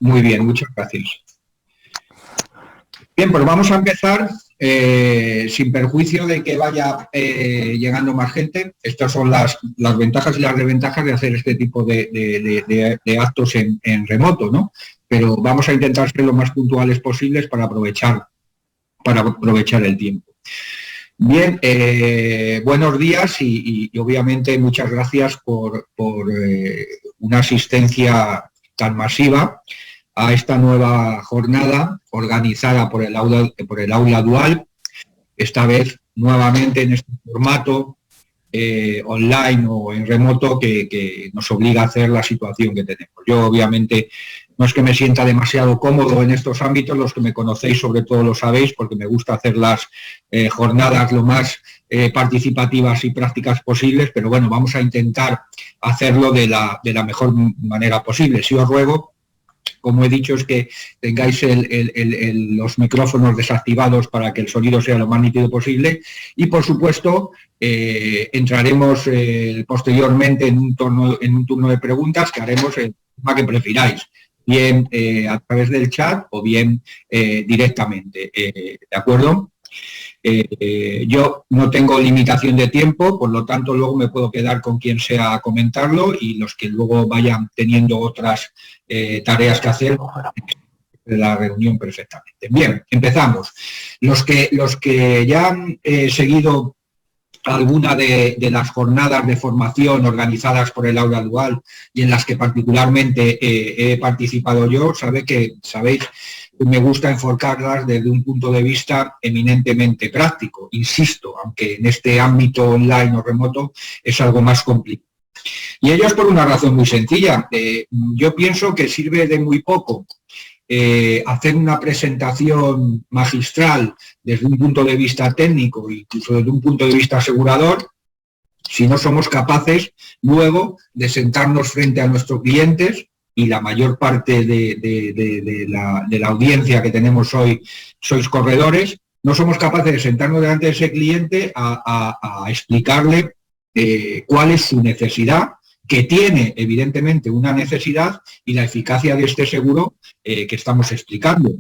Muy bien, muchas gracias. Bien, pues vamos a empezar sin perjuicio de que vaya llegando más gente. Estas son las ventajas y las desventajas de hacer este tipo de actos en remoto, ¿no? Pero vamos a intentar ser lo más puntuales posibles para aprovechar el tiempo. Bien, buenos días y obviamente muchas gracias por una asistencia tan masiva a esta nueva jornada organizada por el aula dual, esta vez nuevamente en este formato online o en remoto que nos obliga a hacer la situación que tenemos. Yo obviamente no es que me sienta demasiado cómodo en estos ámbitos, los que me conocéis sobre todo lo sabéis, porque me gusta hacer las jornadas lo más participativas y prácticas posibles, pero bueno, vamos a intentar hacerlo de la mejor manera posible. Si os ruego, como he dicho, es que tengáis los micrófonos desactivados para que el sonido sea lo más nítido posible y, por supuesto, entraremos posteriormente en un turno de preguntas que haremos el tema que prefiráis, bien a través del chat o bien directamente, ¿de acuerdo? Yo no tengo limitación de tiempo, por lo tanto luego me puedo quedar con quien sea a comentarlo y los que luego vayan teniendo otras tareas que hacer de la reunión perfectamente. Bien, empezamos. Los que ya han seguido alguna de las jornadas de formación organizadas por el aula dual y en las que particularmente he participado yo, sabéis que me gusta enfocarlas desde un punto de vista eminentemente práctico, insisto, aunque en este ámbito online o remoto es algo más complicado. Y ello es por una razón muy sencilla. Yo pienso que sirve de muy poco hacer una presentación magistral desde un punto de vista técnico, incluso desde un punto de vista asegurador, si no somos capaces luego de sentarnos frente a nuestros clientes, y la mayor parte de la audiencia que tenemos hoy sois corredores, no somos capaces de sentarnos delante de ese cliente a explicarle cuál es su necesidad, que tiene evidentemente una necesidad, y la eficacia de este seguro que estamos explicando.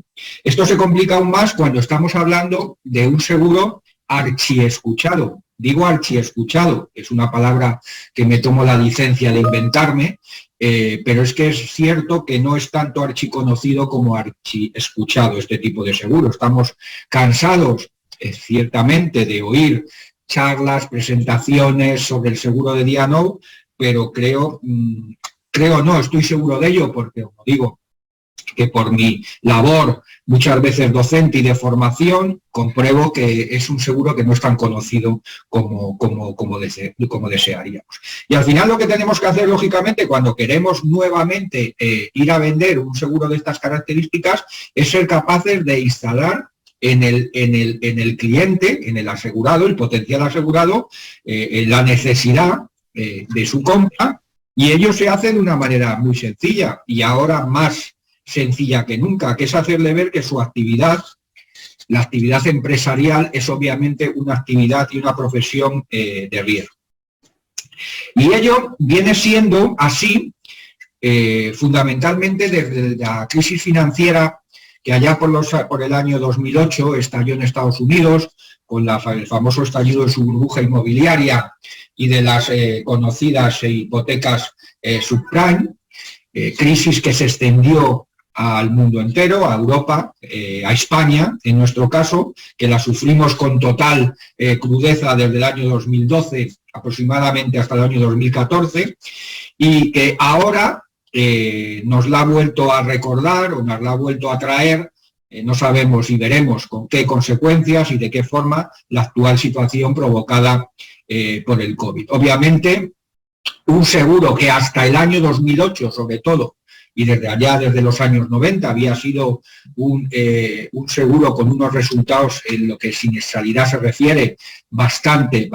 Esto se complica aún más cuando estamos hablando de un seguro archiescuchado. Digo archiescuchado, es una palabra que me tomo la licencia de inventarme, pero es que es cierto que no es tanto archiconocido como archiescuchado este tipo de seguro. Estamos cansados, ciertamente, de oír charlas, presentaciones sobre el seguro de D&O, pero estoy seguro de ello, porque, como digo, que por mi labor muchas veces docente y de formación, compruebo que es un seguro que no es tan conocido como desearíamos. Y al final lo que tenemos que hacer, lógicamente, cuando queremos nuevamente ir a vender un seguro de estas características, es ser capaces de instalar en el cliente, en el asegurado, el potencial asegurado, la necesidad de su compra, y ello se hace de una manera muy sencilla, y ahora más sencilla que nunca, que es hacerle ver que su actividad, la actividad empresarial, es obviamente una actividad y una profesión de riesgo. Y ello viene siendo así fundamentalmente desde la crisis financiera que allá por el año 2008 estalló en Estados Unidos, con el famoso estallido de su burbuja inmobiliaria y de las conocidas hipotecas subprime, crisis que se extendió al mundo entero, a Europa, a España, en nuestro caso, que la sufrimos con total crudeza desde el año 2012 aproximadamente hasta el año 2014, y que ahora nos la ha vuelto a recordar o nos la ha vuelto a traer. No sabemos y veremos con qué consecuencias y de qué forma la actual situación provocada por el COVID. Obviamente, un seguro que hasta el año 2008, sobre todo, y desde allá, desde los años 90, había sido un seguro con unos resultados en lo que siniestralidad se refiere bastante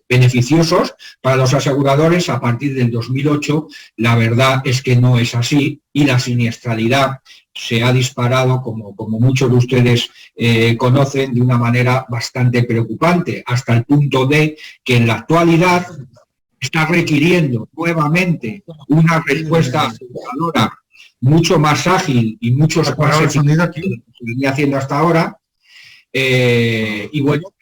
beneficiosos para los aseguradores. A partir del 2008, la verdad es que no es así, y la siniestralidad se ha disparado, como muchos de ustedes conocen, de una manera bastante preocupante, hasta el punto de que en la actualidad está requiriendo nuevamente una respuesta aseguradora mucho más ágil y mucho más eficiente que lo que se venía haciendo hasta ahora. Y bueno,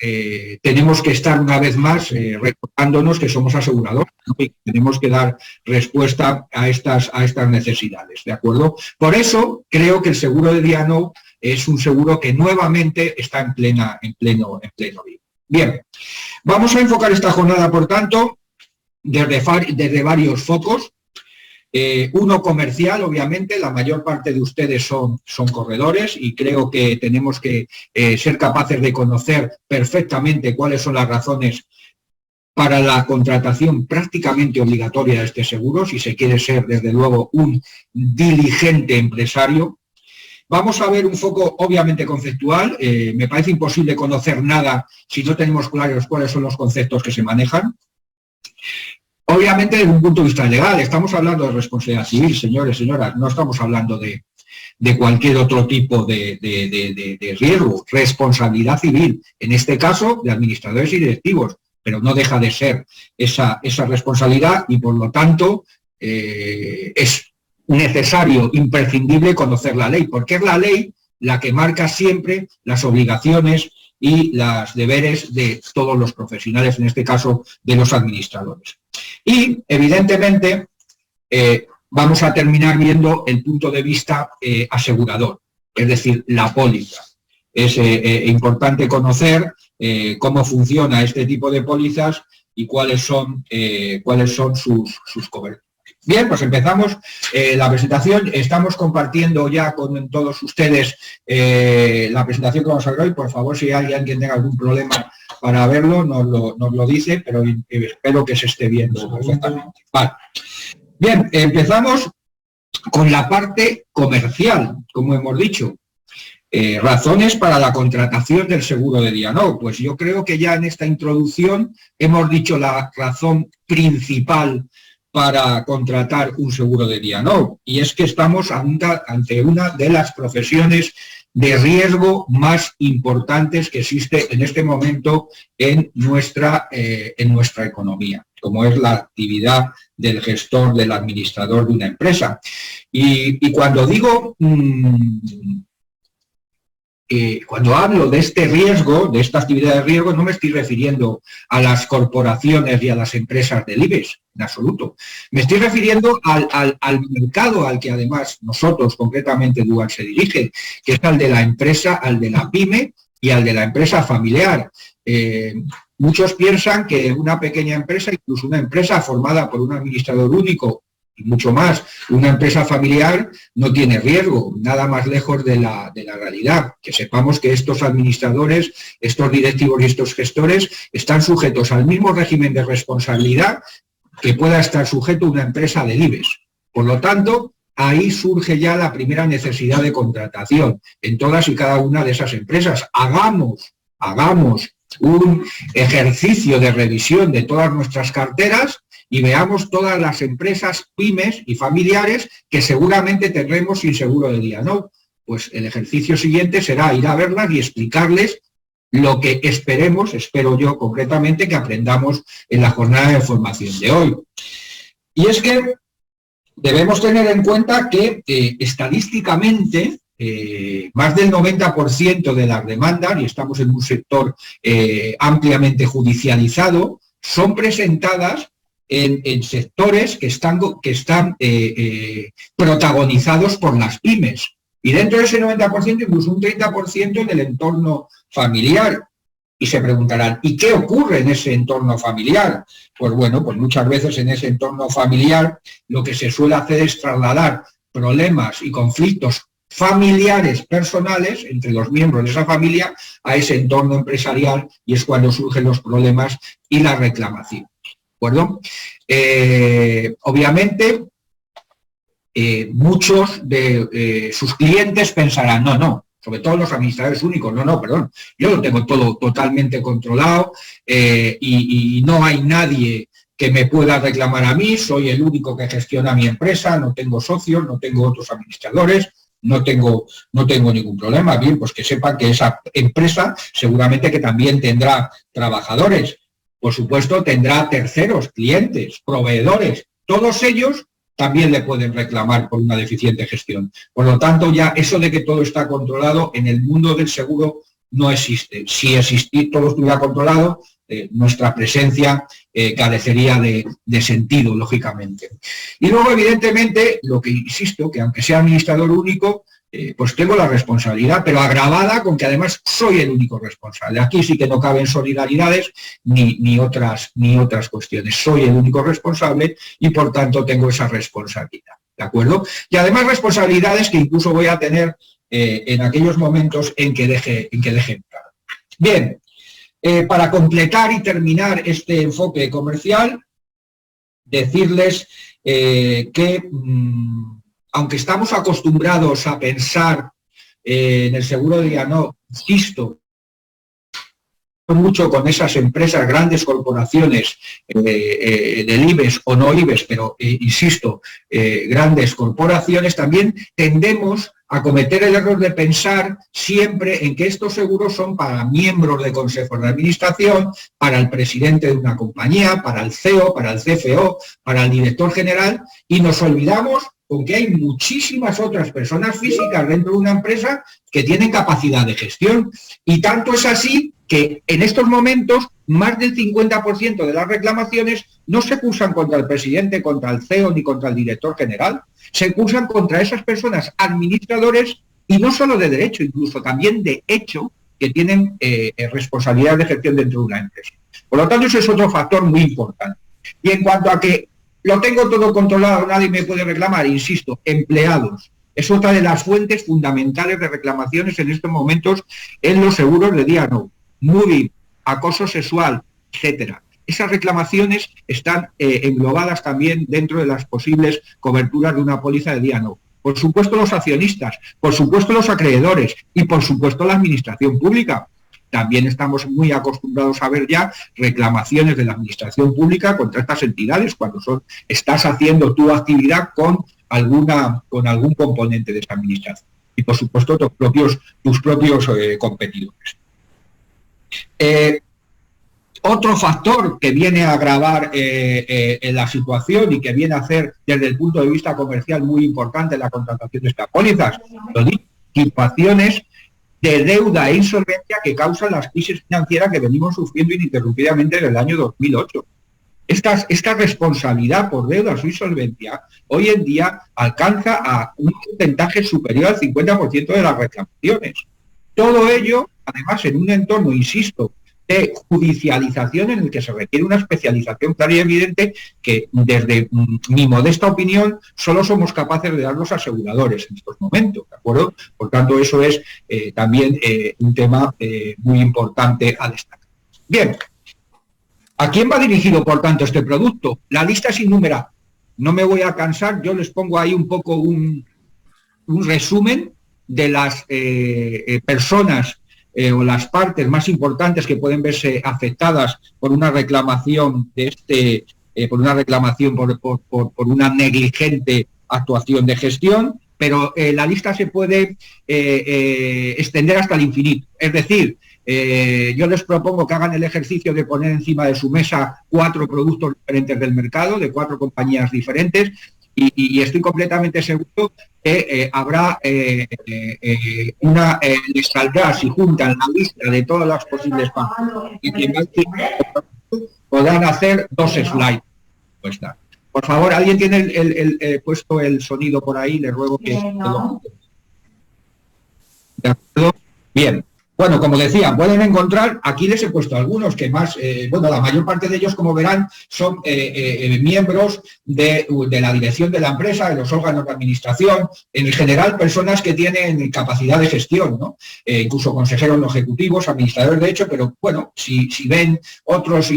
tenemos que estar una vez más recordándonos que somos aseguradores, ¿no? Y tenemos que dar respuesta a estas necesidades, ¿de acuerdo? Por eso creo que el seguro de día no es un seguro que nuevamente está en pleno vigor. Bien, vamos a enfocar esta jornada, por tanto, desde varios focos. Uno comercial, obviamente, la mayor parte de ustedes son corredores y creo que tenemos que ser capaces de conocer perfectamente cuáles son las razones para la contratación prácticamente obligatoria de este seguro, si se quiere ser, desde luego, un diligente empresario. Vamos a ver un foco obviamente conceptual. Me parece imposible conocer nada si no tenemos claros cuáles son los conceptos que se manejan. Obviamente, desde un punto de vista legal, estamos hablando de responsabilidad civil, señores, señoras, no estamos hablando de cualquier otro tipo de riesgo, responsabilidad civil, en este caso de administradores y directivos, pero no deja de ser esa responsabilidad y, por lo tanto, es necesario, imprescindible conocer la ley, porque es la ley la que marca siempre las obligaciones y los deberes de todos los profesionales, en este caso de los administradores. Y, evidentemente, vamos a terminar viendo el punto de vista asegurador, es decir, la póliza. Es importante conocer cómo funciona este tipo de pólizas y cuáles son sus coberturas. Bien, pues empezamos la presentación. Estamos compartiendo ya con todos ustedes la presentación que vamos a ver hoy. Por favor, si hay alguien que tenga algún problema para verlo, nos lo dice, pero espero que se esté viendo perfectamente. Vale. Bien, empezamos con la parte comercial, como hemos dicho. Razones para la contratación del seguro de día. No, pues yo creo que ya en esta introducción hemos dicho la razón principal para contratar un seguro de día. No, y es que estamos ante una de las profesiones de riesgo más importantes que existe en este momento en nuestra economía, como es la actividad del gestor, del administrador de una empresa. Y cuando digo, cuando hablo de este riesgo, de esta actividad de riesgo, no me estoy refiriendo a las corporaciones y a las empresas del IBEX, en absoluto. Me estoy refiriendo al mercado al que además nosotros, concretamente Dual, se dirige, que es al de la empresa, al de la pyme y al de la empresa familiar. Muchos piensan que una pequeña empresa, incluso una empresa formada por un administrador único, y mucho más, una empresa familiar no tiene riesgo, nada más lejos de la realidad. Que sepamos que estos administradores, estos directivos y estos gestores están sujetos al mismo régimen de responsabilidad que pueda estar sujeto una empresa del IBEX. Por lo tanto, ahí surge ya la primera necesidad de contratación en todas y cada una de esas empresas. Hagamos un ejercicio de revisión de todas nuestras carteras y veamos todas las empresas pymes y familiares que seguramente tendremos sin seguro de día. No, pues el ejercicio siguiente será ir a verlas y explicarles lo que espero yo concretamente, que aprendamos en la jornada de formación de hoy. Y es que debemos tener en cuenta que estadísticamente más del 90% de las demandas, y estamos en un sector ampliamente judicializado, son presentadas en sectores que están protagonizados por las pymes. Y dentro de ese 90%, incluso un 30% del entorno familiar. Y se preguntarán, ¿y qué ocurre en ese entorno familiar? Pues bueno, pues muchas veces en ese entorno familiar lo que se suele hacer es trasladar problemas y conflictos familiares personales entre los miembros de esa familia a ese entorno empresarial, y es cuando surgen los problemas y las reclamaciones. ¿De acuerdo? Obviamente, muchos de sus clientes pensarán, no, sobre todo los administradores únicos, perdón, yo lo tengo todo totalmente controlado y no hay nadie que me pueda reclamar a mí, soy el único que gestiona mi empresa, no tengo socios, no tengo otros administradores, no tengo ningún problema. Bien, pues que sepan que esa empresa seguramente que también tendrá trabajadores, por supuesto tendrá terceros, clientes, proveedores, todos ellos también le pueden reclamar por una deficiente gestión. Por lo tanto, ya eso de que todo está controlado en el mundo del seguro no existe. Si todo estuviera controlado, nuestra presencia carecería de sentido, lógicamente. Y luego, evidentemente, lo que insisto, que aunque sea administrador único, pues tengo la responsabilidad, pero agravada con que además soy el único responsable. Aquí sí que no caben solidaridades ni otras cuestiones. Soy el único responsable y por tanto tengo esa responsabilidad, ¿de acuerdo? Y además responsabilidades que incluso voy a tener en aquellos momentos en que deje entrar. Bien, para completar y terminar este enfoque comercial, decirles que aunque estamos acostumbrados a pensar en el seguro de día no, insisto, mucho con esas empresas, grandes corporaciones del IBEX o no IBEX, pero insisto, grandes corporaciones, también tendemos a cometer el error de pensar siempre en que estos seguros son para miembros de consejos de administración, para el presidente de una compañía, para el CEO, para el CFO, para el director general, y nos olvidamos con que hay muchísimas otras personas físicas dentro de una empresa que tienen capacidad de gestión. Y tanto es así que en estos momentos más del 50% de las reclamaciones no se cursan contra el presidente, contra el CEO ni contra el director general. Se cursan contra esas personas administradores y no solo de derecho, incluso también de hecho, que tienen responsabilidad de gestión dentro de una empresa. Por lo tanto, ese es otro factor muy importante. Y en cuanto a que lo tengo todo controlado, nadie me puede reclamar, insisto, empleados. Es otra de las fuentes fundamentales de reclamaciones en estos momentos en los seguros de día no. Moving, acoso sexual, etcétera. Esas reclamaciones están englobadas también dentro de las posibles coberturas de una póliza de día no. Por supuesto los accionistas, por supuesto los acreedores y por supuesto la administración pública. También estamos muy acostumbrados a ver ya reclamaciones de la administración pública contra estas entidades cuando estás haciendo tu actividad con algún componente de esa administración. Y por supuesto tus propios competidores. Otro factor que viene a agravar en la situación y que viene a hacer desde el punto de vista comercial muy importante la contratación de estas pólizas, situaciones de deuda e insolvencia que causan las crisis financieras que venimos sufriendo ininterrumpidamente desde el año 2008. Esta responsabilidad por deudas o insolvencia hoy en día alcanza a un porcentaje superior al 50% de las reclamaciones. Todo ello, además, en un entorno, insisto, de judicialización en el que se requiere una especialización clara y evidente que, desde mi modesta opinión, solo somos capaces de dar los aseguradores en estos momentos, ¿de acuerdo? Por tanto, eso es también un tema muy importante a destacar. Bien, ¿a quién va dirigido, por tanto, este producto? La lista es innumerable. No me voy a cansar, yo les pongo ahí un poco un resumen de las personas o las partes más importantes que pueden verse afectadas por una reclamación por una negligente actuación de gestión, pero la lista se puede extender hasta el infinito. Es decir, yo les propongo que hagan el ejercicio de poner encima de su mesa 4 productos diferentes del mercado, de 4 compañías diferentes, y estoy completamente seguro que habrá les saldrá, si juntan la lista de todas las posibles partes y podrán hacer 2 slides. Pues está. Por favor, ¿alguien tiene puesto el sonido por ahí? Le ruego que... ¿De acuerdo? Bien. Bueno, como decía, pueden encontrar, aquí les he puesto algunos que más, la mayor parte de ellos, como verán, son miembros de la dirección de la empresa, de los órganos de administración, en general personas que tienen capacidad de gestión, ¿no? Incluso consejeros no ejecutivos, administradores de hecho, pero bueno, si ven otros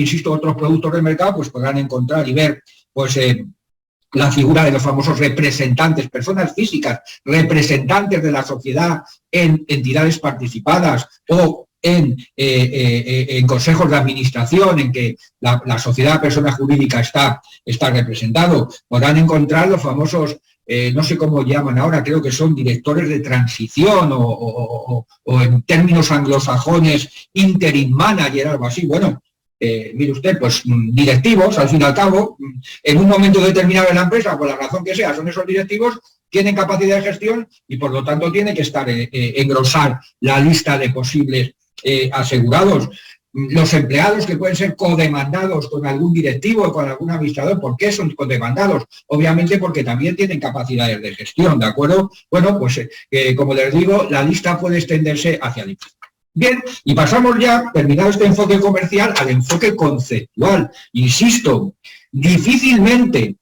productos del mercado, pues podrán encontrar y ver, pues, la figura de los famosos representantes, personas físicas, representantes de la sociedad en entidades participadas o en consejos de administración en que la sociedad de persona jurídica está representado. Podrán encontrar los famosos, no sé cómo llaman ahora, creo que son directores de transición o en términos anglosajones, interim manager, algo así. Bueno, mire usted, pues directivos, al fin y al cabo, en un momento determinado de la empresa, por la razón que sea, son esos directivos, tienen capacidad de gestión y por lo tanto tiene que estar engrosar la lista de posibles asegurados. Los empleados que pueden ser codemandados con algún directivo o con algún administrador, ¿por qué son codemandados? Obviamente porque también tienen capacidades de gestión, ¿de acuerdo? Bueno, pues como les digo, la lista puede extenderse hacia el infinito. Bien, y pasamos ya, terminado este enfoque comercial, al enfoque conceptual. Insisto, difícilmente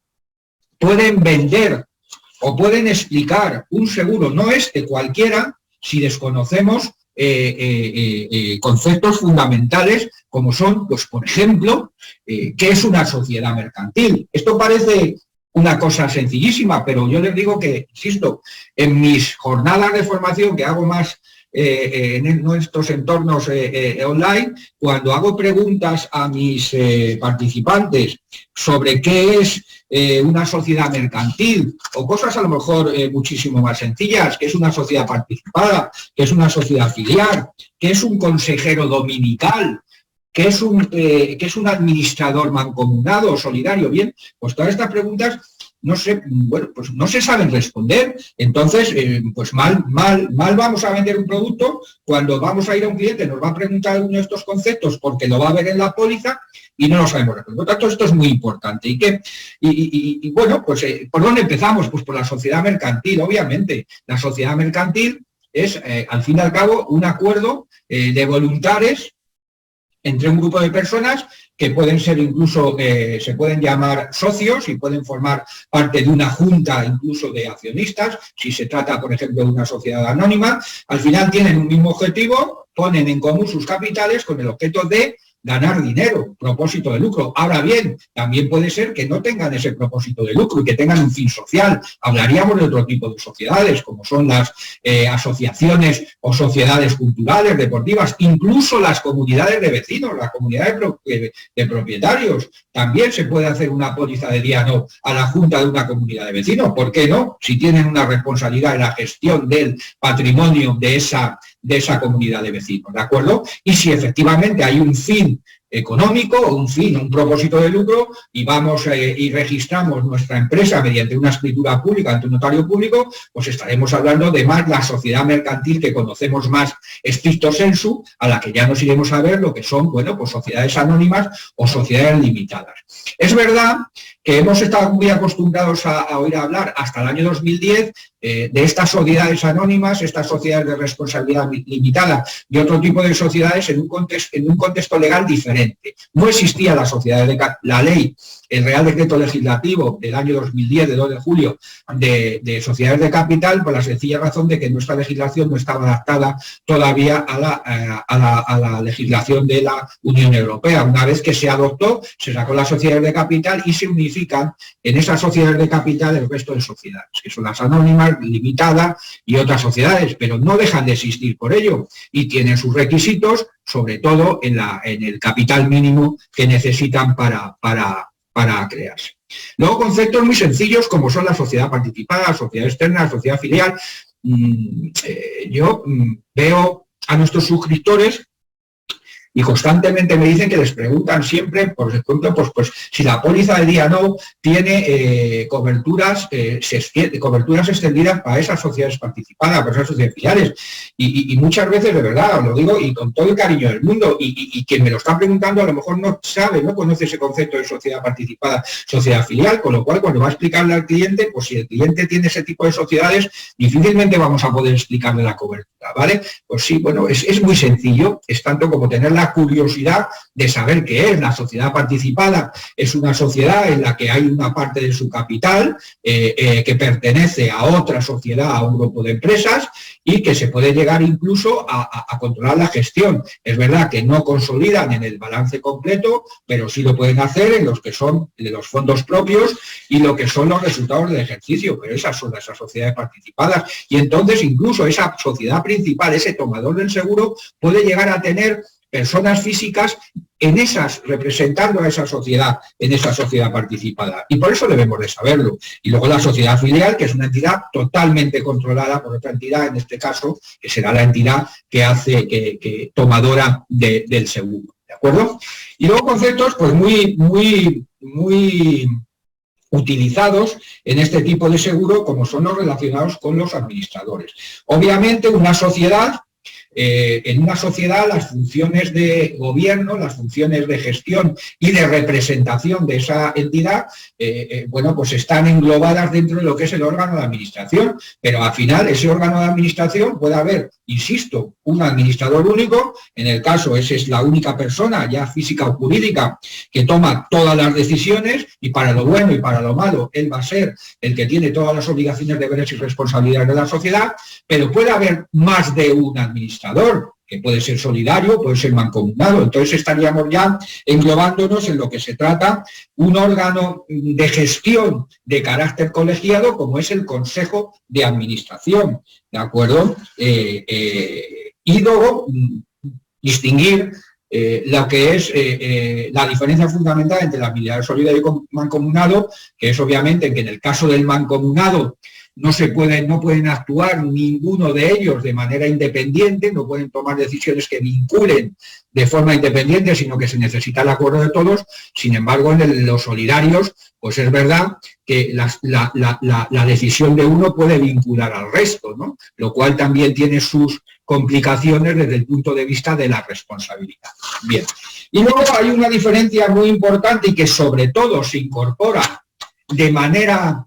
pueden vender o pueden explicar un seguro, no cualquiera, si desconocemos conceptos fundamentales como son, pues por ejemplo, ¿qué es una sociedad mercantil? Esto parece una cosa sencillísima, pero yo les digo que, insisto, en mis jornadas de formación que hago más en nuestros entornos online, cuando hago preguntas a mis participantes sobre qué es una sociedad mercantil o cosas a lo mejor muchísimo más sencillas, que es una sociedad participada, que es una sociedad filial, que es un consejero dominical, que es un administrador mancomunado, solidario, bien, pues todas estas preguntas no se saben responder. Entonces, pues mal vamos a vender un producto cuando vamos a ir a un cliente, nos va a preguntar uno de estos conceptos porque lo va a ver en la póliza y no lo sabemos responder. Por lo tanto, esto es muy importante. Y bueno, pues ¿por dónde empezamos? Pues por la sociedad mercantil, obviamente. La sociedad mercantil es, al fin y al cabo, un acuerdo de voluntades entre un grupo de personas que pueden ser incluso, se pueden llamar socios y pueden formar parte de una junta incluso de accionistas, si se trata, por ejemplo, de una sociedad anónima. Al final tienen un mismo objetivo, ponen en común sus capitales con el objeto de ganar dinero, propósito de lucro. Ahora bien, también puede ser que no tengan ese propósito de lucro y que tengan un fin social. Hablaríamos de otro tipo de sociedades, como son las asociaciones o sociedades culturales, deportivas, incluso las comunidades de vecinos, las comunidades de propietarios. También se puede hacer una póliza de diálogo a la junta de una comunidad de vecinos. ¿Por qué no? Si tienen una responsabilidad en la gestión del patrimonio de esa comunidad de vecinos, ¿de acuerdo? Y si efectivamente hay un fin económico o un propósito de lucro y vamos y registramos nuestra empresa mediante una escritura pública ante un notario público, pues estaremos hablando de más la sociedad mercantil que conocemos más stricto sensu, a la que ya nos iremos a ver lo que son, bueno, pues sociedades anónimas o sociedades limitadas. Es verdad que hemos estado muy acostumbrados a oír hablar hasta el año 2010 de estas sociedades anónimas, estas sociedades de responsabilidad limitada y otro tipo de sociedades en un contexto legal diferente. No existía la ley, el Real Decreto Legislativo del año 2010, de 2 de julio, de sociedades de capital, por la sencilla razón de que nuestra legislación no estaba adaptada todavía a la legislación de la Unión Europea. Una vez que se adoptó, se sacó las sociedades de capital y se unifican en esas sociedades de capital el resto de sociedades, que son las anónimas, limitadas y otras sociedades, pero no dejan de existir por ello y tienen sus requisitos, sobre todo en el capital mínimo que necesitan para crearse. Luego conceptos muy sencillos como son la sociedad participada, la sociedad externa, la sociedad filial. Yo veo a nuestros suscriptores y constantemente me dicen que les preguntan siempre, por ejemplo, pues si la póliza de D&O tiene coberturas extendidas para esas sociedades participadas, para esas sociedades filiales. Y muchas veces, de verdad, os lo digo, y con todo el cariño del mundo, y quien me lo está preguntando a lo mejor no sabe, no conoce ese concepto de sociedad participada, sociedad filial, con lo cual cuando va a explicarle al cliente, pues si el cliente tiene ese tipo de sociedades, difícilmente vamos a poder explicarle la cobertura, ¿vale? Pues sí, bueno, es muy sencillo, es tanto como tener la curiosidad de saber qué es. La sociedad participada es una sociedad en la que hay una parte de su capital que pertenece a otra sociedad, a un grupo de empresas, y que se puede llegar incluso a controlar la gestión. Es verdad que no consolidan en el balance completo, pero sí lo pueden hacer en los que son de los fondos propios y lo que son los resultados del ejercicio, pero esas son esas sociedades participadas. Y entonces incluso esa sociedad principal, ese tomador del seguro, puede llegar a tener personas físicas representando a esa sociedad, en esa sociedad participada. Y por eso debemos de saberlo. Y luego la sociedad filial, que es una entidad totalmente controlada por otra entidad, en este caso, que será la entidad que hace, que tomadora del seguro. ¿De ¿de acuerdo? Y luego conceptos pues muy utilizados en este tipo de seguro, como son los relacionados con los administradores. Obviamente, en una sociedad las funciones de gobierno, las funciones de gestión y de representación de esa entidad, bueno, pues están englobadas dentro de lo que es el órgano de administración, pero al final ese órgano de administración puede haber, insisto, un administrador único, en el caso esa es la única persona, ya física o jurídica, que toma todas las decisiones y para lo bueno y para lo malo, él va a ser el que tiene todas las obligaciones, deberes y responsabilidades de la sociedad, pero puede haber más de un administrador, que puede ser solidario, puede ser mancomunado. Entonces estaríamos ya englobándonos en lo que se trata un órgano de gestión de carácter colegiado como es el Consejo de Administración, ¿de acuerdo? Y luego distinguir lo que es la diferencia fundamental entre la habilidad solidaria y mancomunado, que es obviamente que en el caso del mancomunado no pueden actuar ninguno de ellos de manera independiente, no pueden tomar decisiones que vinculen de forma independiente, sino que se necesita el acuerdo de todos. Sin embargo, en los solidarios, pues es verdad que la decisión de uno puede vincular al resto, ¿no? Lo cual también tiene sus complicaciones desde el punto de vista de la responsabilidad. Bien. Y luego hay una diferencia muy importante y que sobre todo se incorpora de manera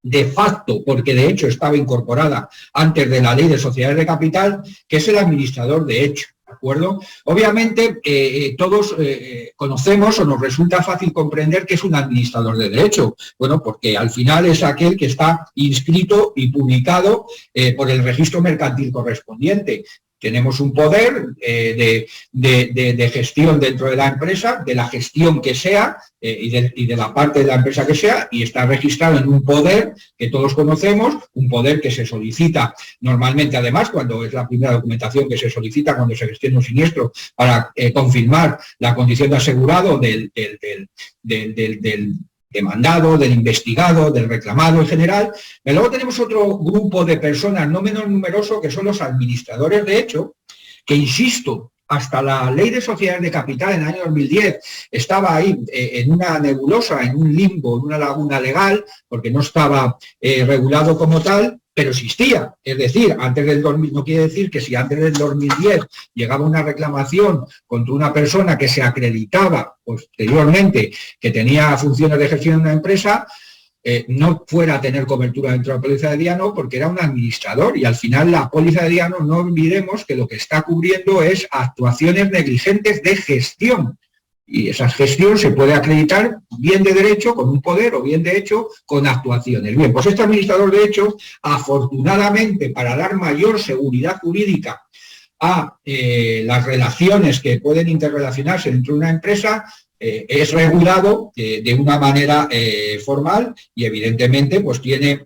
de facto, porque de hecho estaba incorporada antes de la Ley de Sociedades de Capital, que es el administrador de hecho, ¿de acuerdo? Obviamente todos conocemos o nos resulta fácil comprender que es un administrador de derecho, bueno, porque al final es aquel que está inscrito y publicado por el registro mercantil correspondiente. Tenemos un poder de gestión dentro de la empresa, de la gestión que sea y de la parte de la empresa que sea, y está registrado en un poder que todos conocemos, un poder que se solicita normalmente, además, cuando es la primera documentación que se solicita cuando se gestiona un siniestro para confirmar la condición de asegurado del demandado, del investigado, del reclamado en general. Pero luego tenemos otro grupo de personas no menos numeroso que son los administradores de hecho, que insisto, hasta la Ley de Sociedades de Capital en el año 2010 estaba ahí en una nebulosa, en un limbo, en una laguna legal, porque no estaba regulado como tal, pero existía. Es decir, antes del 2000, no quiere decir que si antes del 2010 llegaba una reclamación contra una persona que se acreditaba posteriormente que tenía funciones de gestión de una empresa, no fuera a tener cobertura dentro de la póliza de Diano porque era un administrador y al final la póliza de Diano, no olvidemos que lo que está cubriendo es actuaciones negligentes de gestión. Y esa gestión se puede acreditar bien de derecho con un poder o bien de hecho con actuaciones. Bien, pues este administrador de hecho, afortunadamente para dar mayor seguridad jurídica a las relaciones que pueden interrelacionarse dentro de una empresa, es regulado de una manera formal y evidentemente pues tiene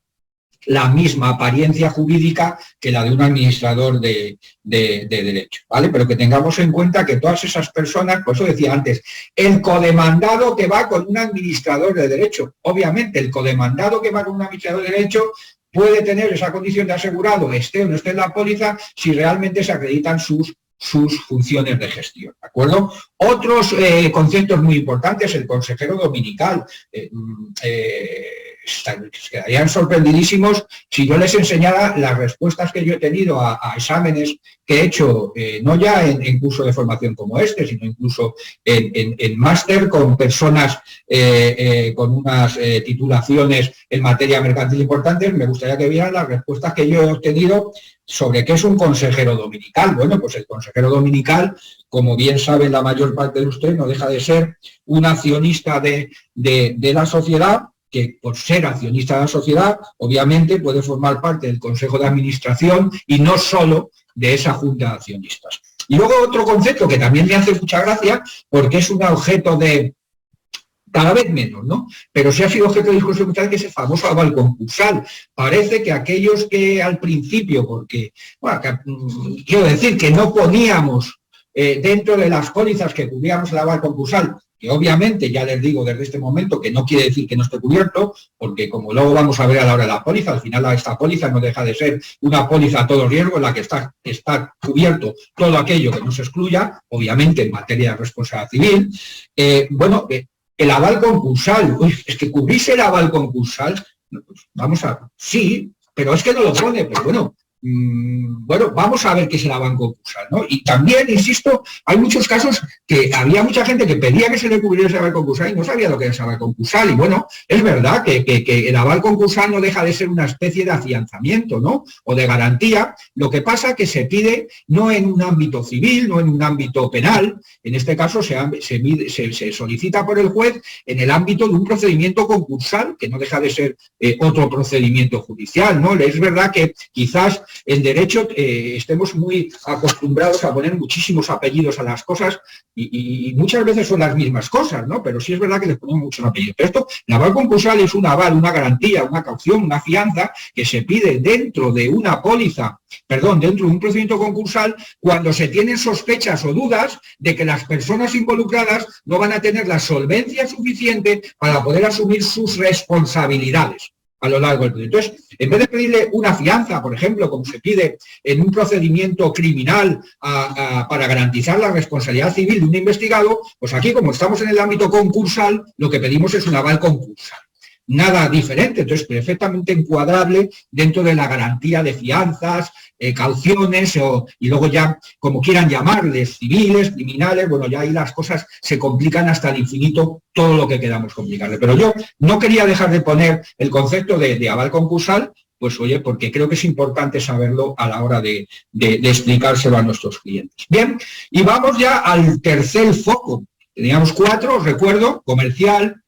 la misma apariencia jurídica que la de un administrador de derecho, ¿vale? Pero que tengamos en cuenta que todas esas personas, por eso decía antes, el codemandado que va con un administrador de derecho, obviamente el codemandado que va con un administrador de derecho puede tener esa condición de asegurado, esté o no esté en la póliza, si realmente se acreditan sus funciones de gestión, ¿de acuerdo? Otros conceptos muy importantes, el consejero dominical, quedarían sorprendidísimos si yo les enseñara las respuestas que yo he tenido a exámenes que he hecho, no ya en curso de formación como este, sino incluso en máster con personas con unas titulaciones en materia mercantil importantes. Me gustaría que vieran las respuestas que yo he obtenido sobre qué es un consejero dominical. Bueno, pues el consejero dominical, como bien saben la mayor parte de ustedes, no deja de ser un accionista de la sociedad, que por ser accionista de la sociedad, obviamente puede formar parte del Consejo de Administración y no solo de esa Junta de Accionistas. Y luego otro concepto que también me hace mucha gracia, porque es un objeto de, cada vez menos, ¿no? Pero sí ha sido objeto de discusión muchas veces, que es el famoso aval concursal. Parece que aquellos que al principio, porque, bueno, quiero decir que no poníamos dentro de las pólizas que cubríamos el aval concursal, que obviamente ya les digo desde este momento que no quiere decir que no esté cubierto, porque como luego vamos a ver a la hora de la póliza, al final esta póliza no deja de ser una póliza a todo riesgo en la que está cubierto todo aquello que no se excluya, obviamente en materia de responsabilidad civil. El aval concursal, es que cubrirse el aval concursal, pues vamos a, sí, pero es que no lo pone, pero bueno, vamos a ver qué es el aval concursal, ¿no? Y también, insisto, hay muchos casos que había mucha gente que pedía que se le cubriera ese aval concursal y no sabía lo que era ese aval concursal. Y bueno, es verdad que el aval concursal no deja de ser una especie de afianzamiento, ¿no? O de garantía. Lo que pasa que se pide no en un ámbito civil, no en un ámbito penal. En este caso se solicita por el juez en el ámbito de un procedimiento concursal, que no deja de ser otro procedimiento judicial, ¿no? Es verdad que quizás en derecho estemos muy acostumbrados a poner muchísimos apellidos a las cosas y muchas veces son las mismas cosas, ¿no? Pero sí es verdad que les ponemos muchos apellidos. Pero esto, el aval concursal es un aval, una garantía, una caución, una fianza que se pide dentro de una póliza, dentro de un procedimiento concursal cuando se tienen sospechas o dudas de que las personas involucradas no van a tener la solvencia suficiente para poder asumir sus responsabilidades a lo largo del proceso. Entonces, en vez de pedirle una fianza, por ejemplo, como se pide en un procedimiento criminal para garantizar la responsabilidad civil de un investigado, pues aquí, como estamos en el ámbito concursal, lo que pedimos es un aval concursal. Nada diferente, entonces perfectamente encuadrable dentro de la garantía de fianzas, cauciones y luego ya, como quieran llamarles, civiles, criminales, bueno, ya ahí las cosas se complican hasta el infinito, todo lo que queramos complicarle. Pero yo no quería dejar de poner el concepto de aval concursal, pues oye, porque creo que es importante saberlo a la hora de explicárselo a nuestros clientes. Bien, y vamos ya al tercer foco. Teníamos 4, os recuerdo: comercial,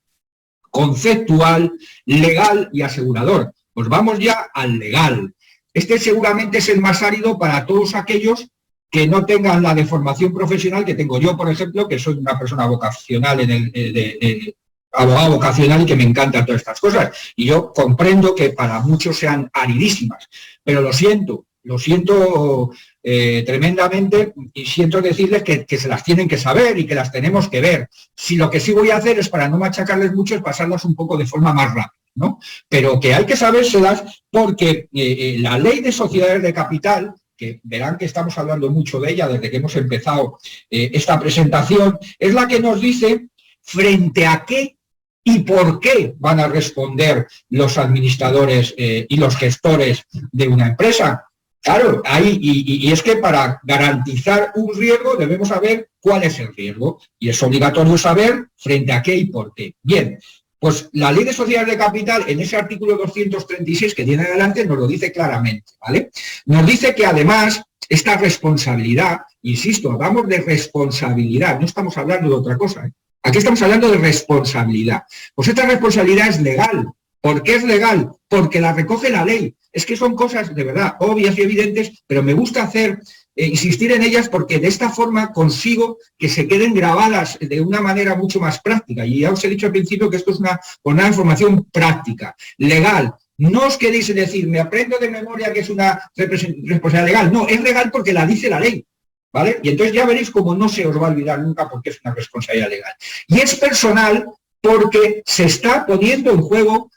conceptual, legal y asegurador. Pues vamos ya al legal. Este seguramente es el más árido para todos aquellos que no tengan la deformación profesional que tengo yo, por ejemplo, que soy una persona vocacional abogado vocacional y que me encantan todas estas cosas. Y yo comprendo que para muchos sean aridísimas, pero lo siento tremendamente y siento decirles que se las tienen que saber y que las tenemos que ver. Si lo que sí voy a hacer es, para no machacarles mucho, es pasarlas un poco de forma más rápida, ¿no? Pero que hay que sabérselas porque la ley de sociedades de capital, que verán que estamos hablando mucho de ella desde que hemos empezado esta presentación, es la que nos dice frente a qué y por qué van a responder los administradores y los gestores de una empresa. Claro, y es que para garantizar un riesgo debemos saber cuál es el riesgo y es obligatorio saber frente a qué y por qué. Bien, pues la Ley de Sociedades de Capital, en ese artículo 236 que tiene adelante, nos lo dice claramente, ¿vale? Nos dice que además esta responsabilidad, insisto, hablamos de responsabilidad, no estamos hablando de otra cosa, ¿eh? Aquí estamos hablando de responsabilidad. Pues esta responsabilidad es legal. ¿Por qué es legal? Porque la recoge la ley. Es que son cosas de verdad obvias y evidentes, pero me gusta insistir en ellas porque de esta forma consigo que se queden grabadas de una manera mucho más práctica. Y ya os he dicho al principio que esto es una información práctica, legal. No os queréis decir, me aprendo de memoria que es una responsabilidad legal. No, es legal porque la dice la ley, ¿vale? Y entonces ya veréis cómo no se os va a olvidar nunca porque es una responsabilidad legal. Y es personal porque se está poniendo en juego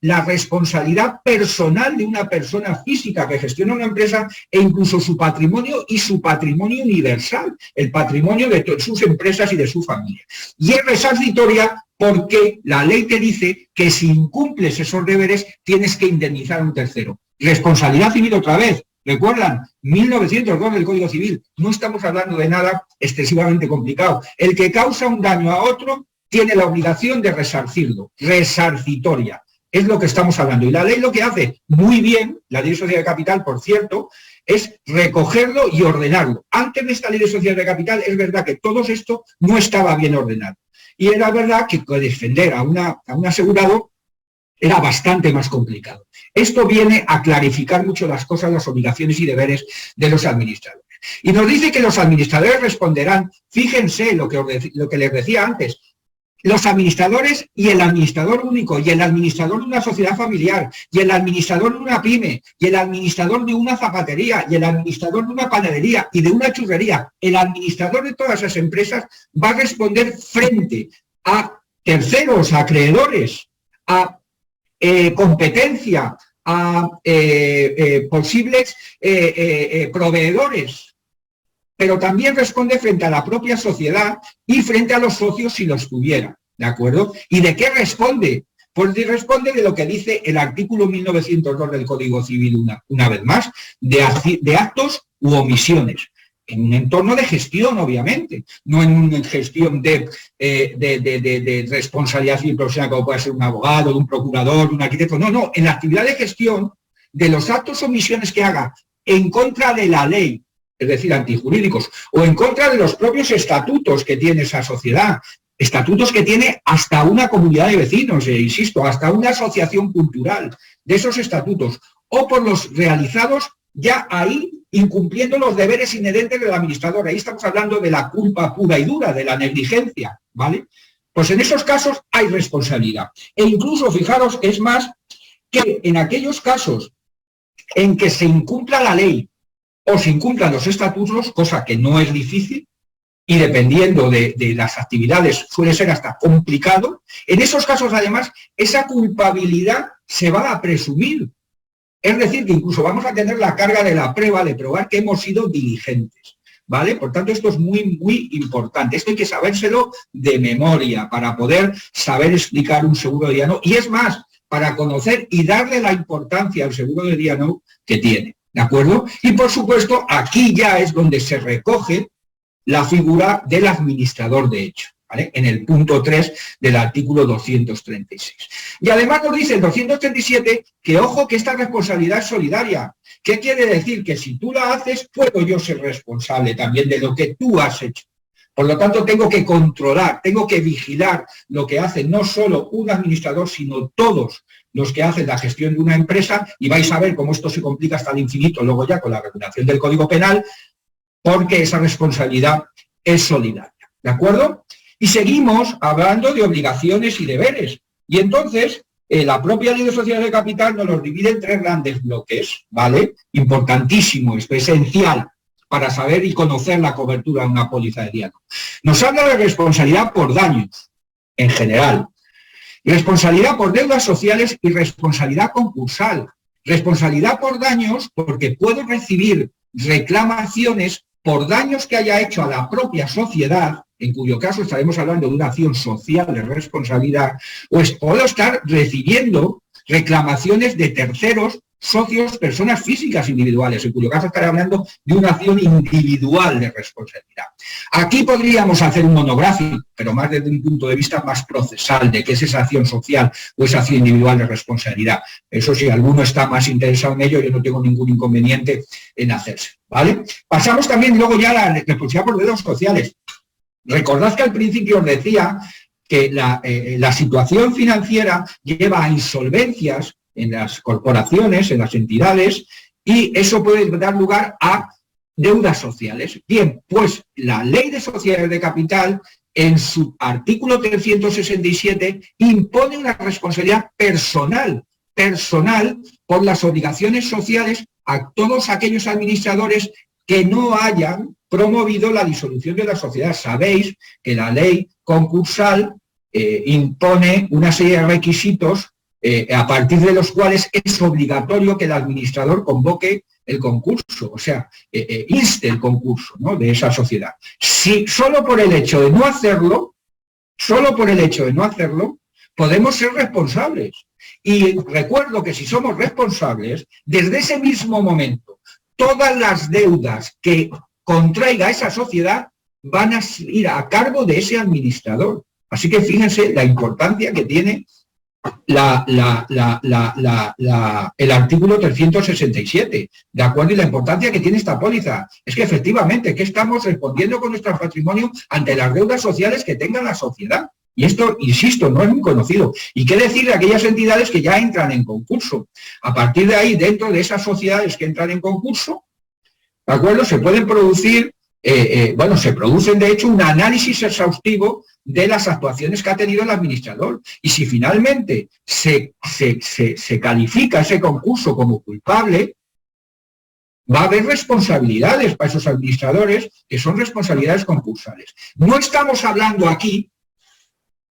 la responsabilidad personal de una persona física que gestiona una empresa e incluso su patrimonio y su patrimonio universal, el patrimonio de sus empresas y de su familia. Y es resarcitoria porque la ley te dice que si incumples esos deberes tienes que indemnizar a un tercero. Responsabilidad civil otra vez. Recuerdan, 1902 del Código Civil. No estamos hablando de nada excesivamente complicado. El que causa un daño a otro tiene la obligación de resarcirlo, resarcitoria, es lo que estamos hablando. Y la ley lo que hace muy bien, la Ley de Sociedades de Capital, por cierto, es recogerlo y ordenarlo. Antes de esta Ley de Sociedades de Capital es verdad que todo esto no estaba bien ordenado. Y era verdad que defender a un asegurado era bastante más complicado. Esto viene a clarificar mucho las cosas, las obligaciones y deberes de los administradores. Y nos dice que los administradores responderán, fíjense lo que les decía antes, los administradores y el administrador único, y el administrador de una sociedad familiar, y el administrador de una pyme, y el administrador de una zapatería, y el administrador de una panadería y de una churrería, el administrador de todas esas empresas va a responder frente a terceros, a acreedores, a competencia, a posibles proveedores, pero también responde frente a la propia sociedad y frente a los socios si los tuviera, ¿de acuerdo? ¿Y de qué responde? Pues responde de lo que dice el artículo 1902 del Código Civil, una vez más, de actos u omisiones, en un entorno de gestión, obviamente, no en una gestión de responsabilidad civil profesional, como puede ser un abogado, un procurador, un arquitecto, no, en la actividad de gestión de los actos o omisiones que haga en contra de la ley, es decir, antijurídicos, o en contra de los propios estatutos que tiene esa sociedad, estatutos que tiene hasta una comunidad de vecinos, insisto, hasta una asociación cultural de esos estatutos, o por los realizados ya ahí incumpliendo los deberes inherentes del administrador. Ahí estamos hablando de la culpa pura y dura, de la negligencia, ¿vale? Pues en esos casos hay responsabilidad. E incluso, fijaros, es más que en aquellos casos en que se incumpla la ley o se incumplan los estatutos, cosa que no es difícil, y dependiendo de las actividades suele ser hasta complicado, en esos casos además esa culpabilidad se va a presumir. Es decir, que incluso vamos a tener la carga de la prueba de probar que hemos sido diligentes, ¿vale? Por tanto, esto es muy, muy importante. Esto hay que sabérselo de memoria para poder saber explicar un seguro de día no. Y es más, para conocer y darle la importancia al seguro de día no que tiene, ¿de acuerdo? Y por supuesto, aquí ya es donde se recoge la figura del administrador de hecho, ¿vale? En el punto 3 del artículo 236. Y además nos dice el 237 que, ojo, que esta responsabilidad es solidaria. ¿Qué quiere decir? Que si tú la haces, puedo yo ser responsable también de lo que tú has hecho. Por lo tanto, tengo que controlar, tengo que vigilar lo que hace no solo un administrador, sino todos los que hacen la gestión de una empresa, y vais a ver cómo esto se complica hasta el infinito luego ya con la regulación del Código Penal, porque esa responsabilidad es solidaria, ¿de acuerdo? Y seguimos hablando de obligaciones y deberes. Y entonces, la propia Ley de Sociedades de Capital nos los divide en 3 grandes bloques, ¿vale? Importantísimo, esto es esencial para saber y conocer la cobertura de una póliza de día no. Nos habla de responsabilidad por daños, en general. Responsabilidad por deudas sociales y responsabilidad concursal. Responsabilidad por daños porque puedo recibir reclamaciones por daños que haya hecho a la propia sociedad, en cuyo caso estaremos hablando de una acción social de responsabilidad, pues puedo estar recibiendo reclamaciones de terceros, socios, personas físicas individuales, en cuyo caso estaré hablando de una acción individual de responsabilidad. Aquí podríamos hacer un monográfico, pero más desde un punto de vista más procesal, de qué es esa acción social o esa acción individual de responsabilidad. Eso, si alguno está más interesado en ello, yo no tengo ningún inconveniente en hacerse, ¿vale? Pasamos también luego ya a la responsabilidad por deudas sociales. Recordad que al principio os decía que la situación financiera lleva a insolvencias en las corporaciones, en las entidades, y eso puede dar lugar a deudas sociales. Bien, pues la Ley de Sociedades de Capital, en su artículo 367, impone una responsabilidad personal por las obligaciones sociales a todos aquellos administradores que no hayan promovido la disolución de la sociedad. Sabéis que la ley concursal impone una serie de requisitos a partir de los cuales es obligatorio que el administrador convoque el concurso, o sea, inste el concurso, ¿no?, de esa sociedad. Si solo por el hecho de no hacerlo, podemos ser responsables. Y recuerdo que si somos responsables, desde ese mismo momento, todas las deudas que contraiga esa sociedad van a ir a cargo de ese administrador. Así que fíjense la importancia que tiene el artículo 367, ¿de acuerdo? Y la importancia que tiene esta póliza. Es que efectivamente, que estamos respondiendo con nuestro patrimonio ante las deudas sociales que tenga la sociedad. Y esto, insisto, no es muy conocido. ¿Y qué decir de aquellas entidades que ya entran en concurso? A partir de ahí, dentro de esas sociedades que entran en concurso, ¿de acuerdo?, se pueden producir bueno, se producen de hecho un análisis exhaustivo de las actuaciones que ha tenido el administrador. Y si finalmente se califica ese concurso como culpable, va a haber responsabilidades para esos administradores que son responsabilidades concursales. No estamos hablando aquí,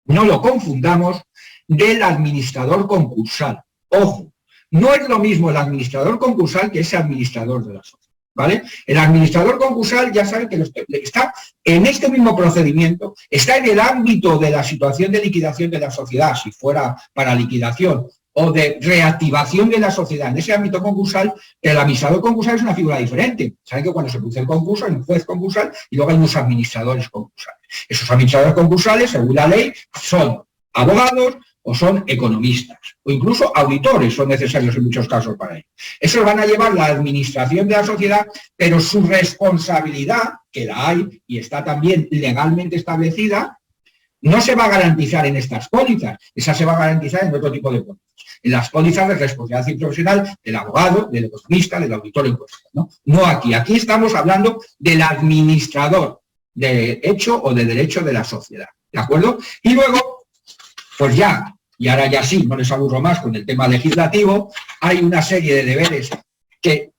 no lo confundamos, del administrador concursal. Ojo, no es lo mismo el administrador concursal que ese administrador de la sociedad, ¿vale? El administrador concursal ya sabe que está en este mismo procedimiento, está en el ámbito de la situación de liquidación de la sociedad, si fuera para liquidación, o de reactivación de la sociedad. En ese ámbito concursal, el administrador concursal es una figura diferente. Saben que cuando se produce el concurso hay un juez concursal y luego hay unos administradores concursales. Esos administradores concursales, según la ley, son abogados o son economistas, o incluso auditores son necesarios en muchos casos para ello. Esos van a llevar la administración de la sociedad, pero su responsabilidad, que la hay y está también legalmente establecida, no se va a garantizar en estas pólizas, esa se va a garantizar en otro tipo de pólizas. En las pólizas de responsabilidad civil profesional del abogado, del economista, del auditor en cuestión, ¿no? No aquí. Aquí estamos hablando del administrador de hecho o de derecho de la sociedad, ¿de acuerdo? Y luego, pues ya, y ahora ya sí, no les aburro más con el tema legislativo, hay una serie de deberes que,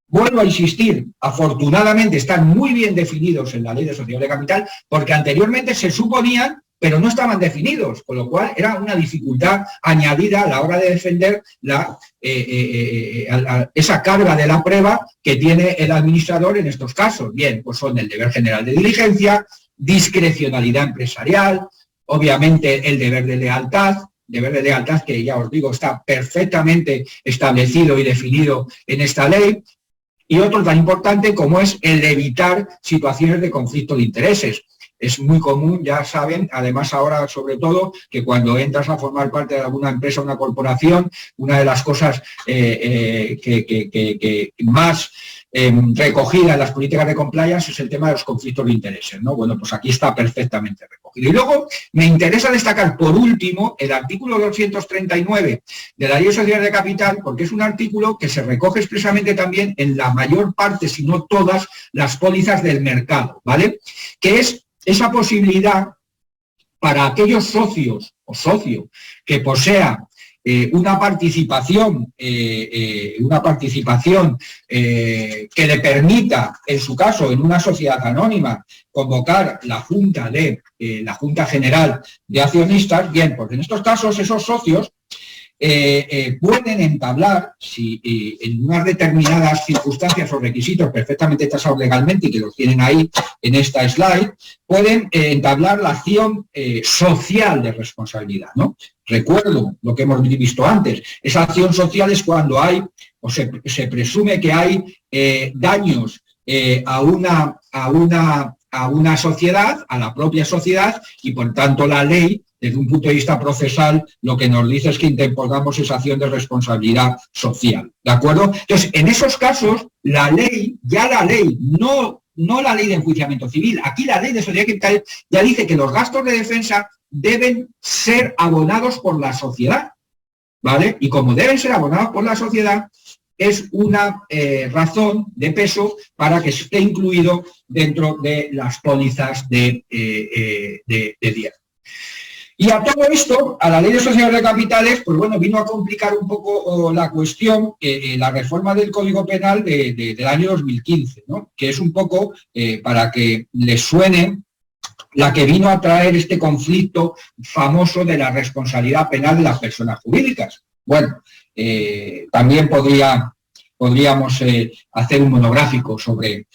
vuelvo a insistir, afortunadamente están muy bien definidos en la Ley de Sociedades de Capital, porque anteriormente se suponían, pero no estaban definidos, con lo cual era una dificultad añadida a la hora de defender esa carga de la prueba que tiene el administrador en estos casos. Bien, pues son el deber general de diligencia, discrecionalidad empresarial, obviamente el deber de lealtad que ya os digo está perfectamente establecido y definido en esta ley, y otro tan importante como es el de evitar situaciones de conflicto de intereses. Es muy común, ya saben, además ahora sobre todo, que cuando entras a formar parte de alguna empresa o una corporación, una de las cosas que más recogida en las políticas de compliance es el tema de los conflictos de intereses, ¿no? Bueno, pues aquí está perfectamente recogido. Y luego me interesa destacar, por último, el artículo 239 de la Ley de Sociedades de Capital, porque es un artículo que se recoge expresamente también en la mayor parte, si no todas, las pólizas del mercado, ¿vale? Que es esa posibilidad para aquellos socios o socio que posea una participación que le permita, en su caso, en una sociedad anónima, convocar la Junta General de Accionistas. Bien, porque en estos casos esos socios pueden entablar, si en unas determinadas circunstancias o requisitos perfectamente tasados legalmente y que los tienen ahí en esta slide, pueden entablar la acción social de responsabilidad, ¿no? Recuerdo lo que hemos visto antes, esa acción social es cuando hay, o se presume que hay daños a una sociedad, a la propia sociedad, y por tanto la ley, desde un punto de vista procesal, lo que nos dice es que interpongamos esa acción de responsabilidad social, ¿de acuerdo? Entonces, en esos casos, la ley, no la ley de enjuiciamiento civil, aquí la Ley de Sociedades de Capital ya dice que los gastos de defensa deben ser abonados por la sociedad, ¿vale? Y como deben ser abonados por la sociedad, es una razón de peso para que esté incluido dentro de las pólizas de día. Y a todo esto, a la Ley de Sociedades de Capitales, pues bueno, vino a complicar un poco la cuestión, la reforma del Código Penal del año 2015, ¿no? Que es un poco, para que les suene, la que vino a traer este conflicto famoso de la responsabilidad penal de las personas jurídicas. Bueno, también podríamos hacer un monográfico sobre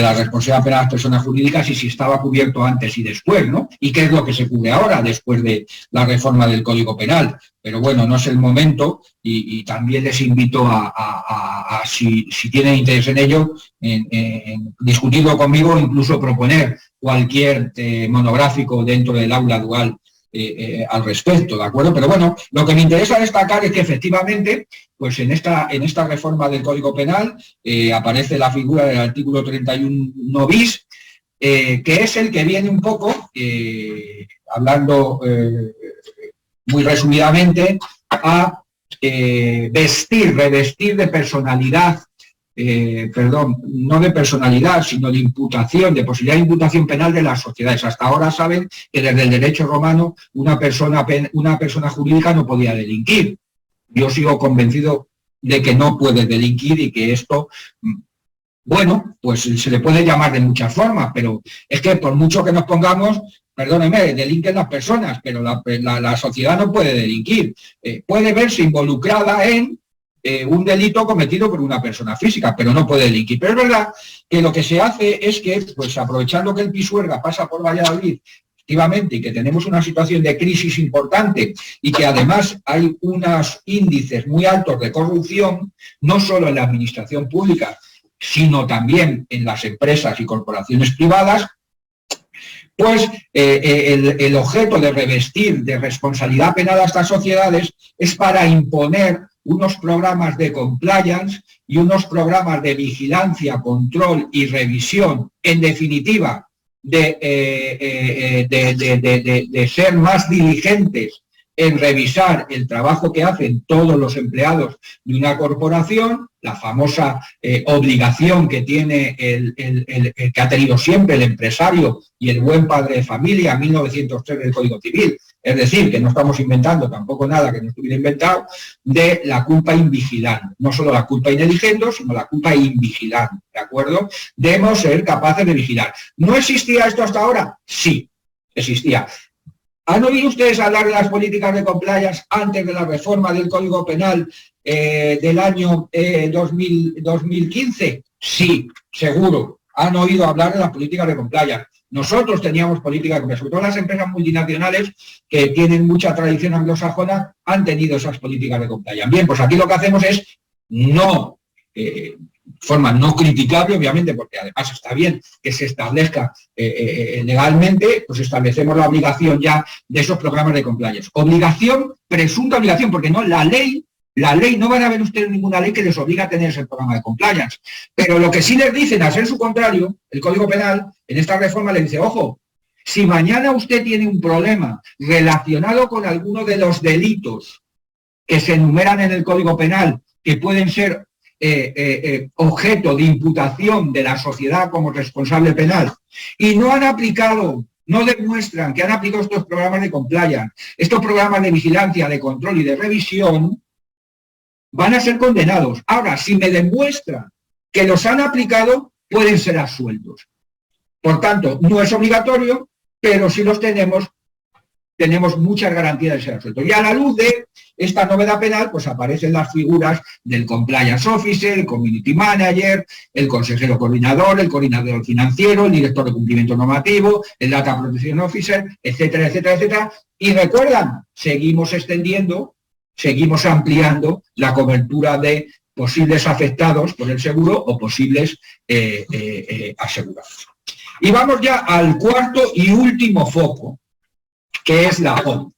la responsabilidad penal de las personas jurídicas y si estaba cubierto antes y después, ¿no? Y qué es lo que se cubre ahora, después de la reforma del Código Penal. Pero bueno, no es el momento y también les invito a si tienen interés en ello, en discutirlo conmigo o incluso proponer cualquier monográfico dentro del aula dual al respecto, ¿de acuerdo? Pero bueno, lo que me interesa destacar es que efectivamente, pues en esta reforma del Código Penal aparece la figura del artículo 31 bis, que es el que viene un poco, hablando muy resumidamente, a revestir de personalidad no de personalidad, sino de imputación, de posibilidad de imputación penal de las sociedades. Hasta ahora saben que desde el derecho romano una persona jurídica no podía delinquir. Yo sigo convencido de que no puede delinquir y que esto, bueno, pues se le puede llamar de muchas formas, pero es que por mucho que nos pongamos, perdóneme, delinquen las personas, pero la sociedad no puede delinquir. Puede verse involucrada en un delito cometido por una persona física, pero no puede delinquir. Pero es verdad que lo que se hace es que, pues aprovechando que el Pisuerga pasa por Valladolid, efectivamente, y que tenemos una situación de crisis importante y que además hay unos índices muy altos de corrupción, no solo en la administración pública, sino también en las empresas y corporaciones privadas, pues el objeto de revestir de responsabilidad penal a estas sociedades es para imponer unos programas de compliance y unos programas de vigilancia, control y revisión, en definitiva, de ser más diligentes en revisar el trabajo que hacen todos los empleados de una corporación, la famosa obligación que tiene que ha tenido siempre el empresario y el buen padre de familia, 1903 del Código Civil. Es decir, que no estamos inventando tampoco nada que no estuviera inventado, de la culpa invigilante. No solo la culpa ineligendo, sino la culpa invigilante, ¿de acuerdo? Debemos ser capaces de vigilar. ¿No existía esto hasta ahora? Sí, existía. ¿Han oído ustedes hablar de las políticas de compliance antes de la reforma del Código Penal del año 2015? Sí, seguro. Han oído hablar de las políticas de compliance. Nosotros teníamos políticas de compliance, sobre todo las empresas multinacionales que tienen mucha tradición anglosajona han tenido esas políticas de compliance. Bien, pues aquí lo que hacemos es no... forma no criticable, obviamente, porque además está bien que se establezca legalmente, pues establecemos la obligación ya de esos programas de compliance. Obligación, presunta obligación, porque no, la ley, no van a ver ustedes ninguna ley que les obliga a tener ese programa de compliance. Pero lo que sí les dicen, a ser su contrario, el Código Penal, en esta reforma le dice, ojo, si mañana usted tiene un problema relacionado con alguno de los delitos que se enumeran en el Código Penal, que pueden ser objeto de imputación de la sociedad como responsable penal y no han aplicado, no demuestran que han aplicado estos programas de compliance, estos programas de vigilancia, de control y de revisión, van a ser condenados. Ahora, si me demuestran que los han aplicado, pueden ser absueltos. Por tanto, no es obligatorio, pero si los tenemos muchas garantías de ser absueltos. Y a la luz de esta novedad penal, pues aparecen las figuras del compliance officer, el community manager, el consejero coordinador, el coordinador financiero, el director de cumplimiento normativo, el data protection officer, etcétera, etcétera, etcétera. Y recuerdan, seguimos extendiendo, seguimos ampliando la cobertura de posibles afectados por el seguro o posibles asegurados. Y vamos ya al cuarto y último foco, que es la ONU.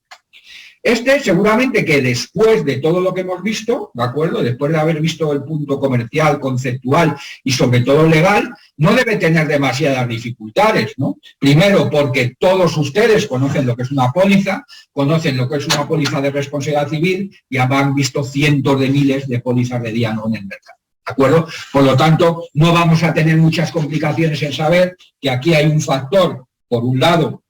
Seguramente que después de todo lo que hemos visto, ¿de acuerdo? Después de haber visto el punto comercial, conceptual y sobre todo legal, no debe tener demasiadas dificultades, ¿no? Primero, porque todos ustedes conocen lo que es una póliza, conocen lo que es una póliza de responsabilidad civil y han visto cientos de miles de pólizas de día no en el mercado. ¿De acuerdo? Por lo tanto, no vamos a tener muchas complicaciones en saber que aquí hay un factor, por un lado,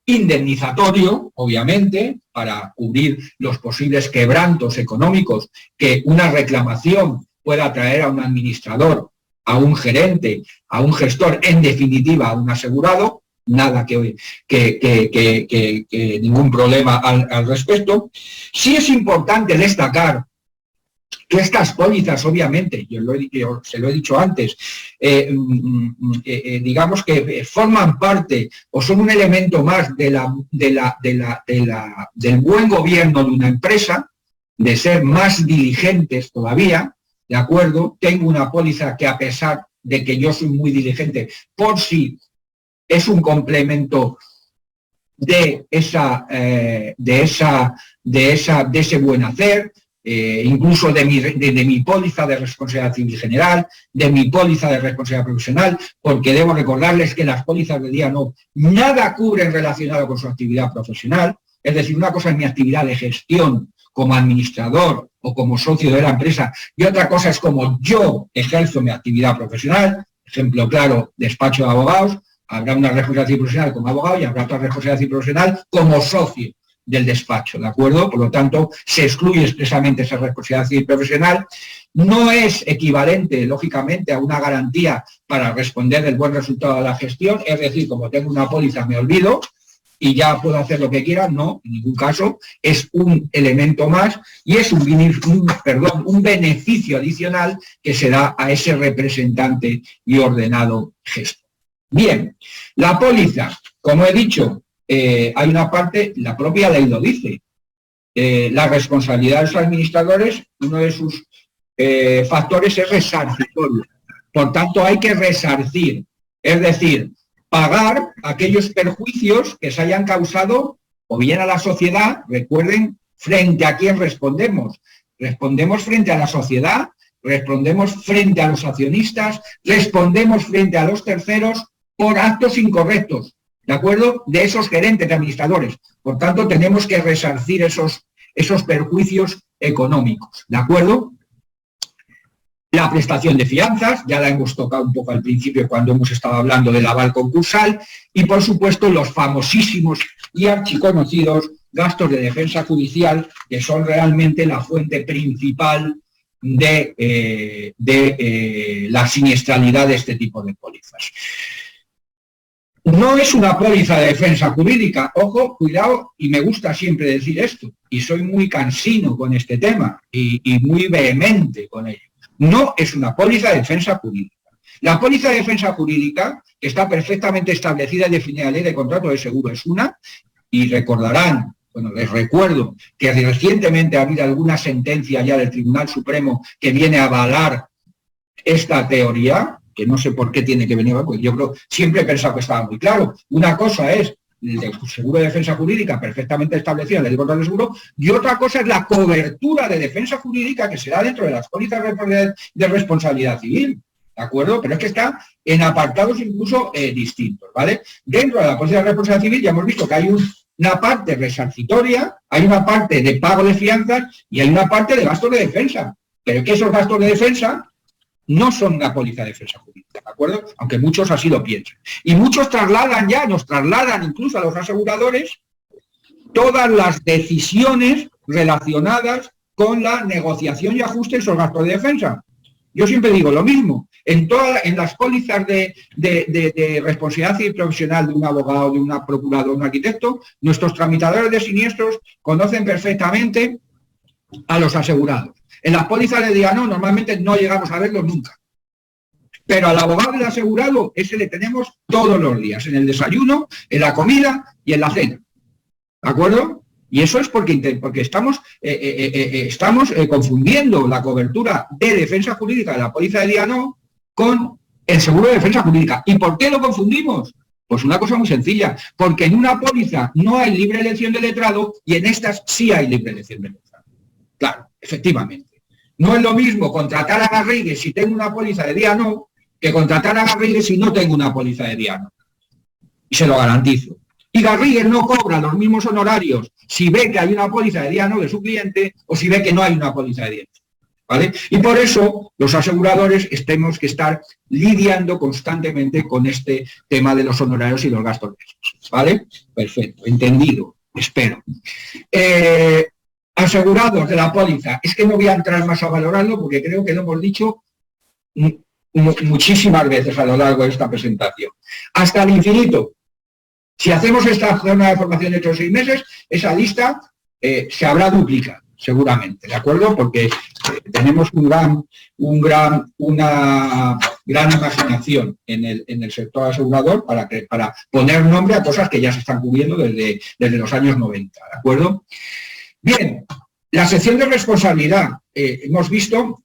indemnizatorio, obviamente, para cubrir los posibles quebrantos económicos que una reclamación pueda traer a un administrador, a un gerente, a un gestor, en definitiva a un asegurado, nada que ningún problema al respecto. Sí es importante destacar que estas pólizas, obviamente, se lo he dicho antes, digamos que forman parte o son un elemento más del buen gobierno de una empresa, de ser más diligentes todavía, ¿de acuerdo? Tengo una póliza que, a pesar de que yo soy muy diligente, por si es un complemento de ese buen hacer, incluso de mi póliza de responsabilidad civil general, de mi póliza de responsabilidad profesional, porque debo recordarles que las pólizas de día no, nada cubren relacionado con su actividad profesional. Es decir, una cosa es mi actividad de gestión como administrador o como socio de la empresa, y otra cosa es como yo ejerzo mi actividad profesional. Ejemplo claro, despacho de abogados, habrá una responsabilidad civil profesional como abogado y habrá otra responsabilidad civil profesional como socio del despacho, ¿de acuerdo? Por lo tanto, se excluye expresamente esa responsabilidad civil profesional. No es equivalente, lógicamente, a una garantía para responder del buen resultado de la gestión, es decir, como tengo una póliza me olvido y ya puedo hacer lo que quiera, no, en ningún caso, es un elemento más y es un beneficio adicional que se da a ese representante y ordenado gestor. Bien, la póliza, como he dicho, hay una parte, la propia ley lo dice, la responsabilidad de los administradores, uno de sus factores es resarcitorio. Por tanto, hay que resarcir, es decir, pagar aquellos perjuicios que se hayan causado o bien a la sociedad, recuerden, frente a quién respondemos. Respondemos frente a la sociedad, respondemos frente a los accionistas, respondemos frente a los terceros por actos incorrectos, ¿de acuerdo? De esos gerentes, de administradores. Por tanto, tenemos que resarcir esos perjuicios económicos, ¿de acuerdo? La prestación de fianzas, ya la hemos tocado un poco al principio cuando hemos estado hablando del aval concursal, y por supuesto los famosísimos y archiconocidos gastos de defensa judicial, que son realmente la fuente principal de la siniestralidad de este tipo de pólizas. No es una póliza de defensa jurídica, ojo, cuidado, y me gusta siempre decir esto, y soy muy cansino con este tema y muy vehemente con ello. No es una póliza de defensa jurídica. La póliza de defensa jurídica, que está perfectamente establecida y definida en la ley de contrato de seguro, es una, y recordarán, bueno, les recuerdo que recientemente ha habido alguna sentencia ya del Tribunal Supremo que viene a avalar esta teoría, que no sé por qué tiene que venir, porque yo creo, siempre he pensado que estaba muy claro. Una cosa es el seguro de defensa jurídica perfectamente establecido en la ley de contrato de seguro, y otra cosa es la cobertura de defensa jurídica que se da dentro de las pólizas de responsabilidad civil, ¿de acuerdo? Pero es que está en apartados incluso distintos, ¿vale? Dentro de la póliza de responsabilidad civil ya hemos visto que hay una parte resarcitoria, hay una parte de pago de fianzas y hay una parte de gastos de defensa, pero que esos gastos de defensa no son una póliza de defensa jurídica, ¿de acuerdo? Aunque muchos así lo piensan. Y muchos nos trasladan incluso a los aseguradores todas las decisiones relacionadas con la negociación y ajuste de esos gastos de defensa. Yo siempre digo lo mismo. En las pólizas de responsabilidad civil profesional de un abogado, de un procurador, de un arquitecto, nuestros tramitadores de siniestros conocen perfectamente a los asegurados. En las pólizas de Diano normalmente no llegamos a verlos nunca. Pero al abogado del asegurado, ese le tenemos todos los días, en el desayuno, en la comida y en la cena. ¿De acuerdo? Y eso es porque estamos confundiendo la cobertura de defensa jurídica de la póliza de Diano con el seguro de defensa jurídica. ¿Y por qué lo confundimos? Pues una cosa muy sencilla, porque en una póliza no hay libre elección de letrado y en estas sí hay libre elección de letrado. Claro, efectivamente. No es lo mismo contratar a Garrigues si tengo una póliza de Diano que contratar a Garrigues si no tengo una póliza de Diano. Y se lo garantizo. Y Garrigues no cobra los mismos honorarios si ve que hay una póliza de Diano de su cliente o si ve que no hay una póliza de Diano. ¿Vale? Y por eso los aseguradores tenemos que estar lidiando constantemente con este tema de los honorarios y los gastos de esos. ¿Vale? Perfecto, entendido, espero. Asegurados de la póliza, es que no voy a entrar más a valorarlo porque creo que lo hemos dicho muchísimas veces a lo largo de esta presentación. Hasta el infinito. Si hacemos esta zona de formación dentro de 6 meses, esa lista se habrá duplicado, seguramente, ¿de acuerdo? Porque tenemos una gran imaginación en el sector asegurador para poner nombre a cosas que ya se están cubriendo desde los años 90, ¿de acuerdo? Bien, la sección de responsabilidad. Hemos visto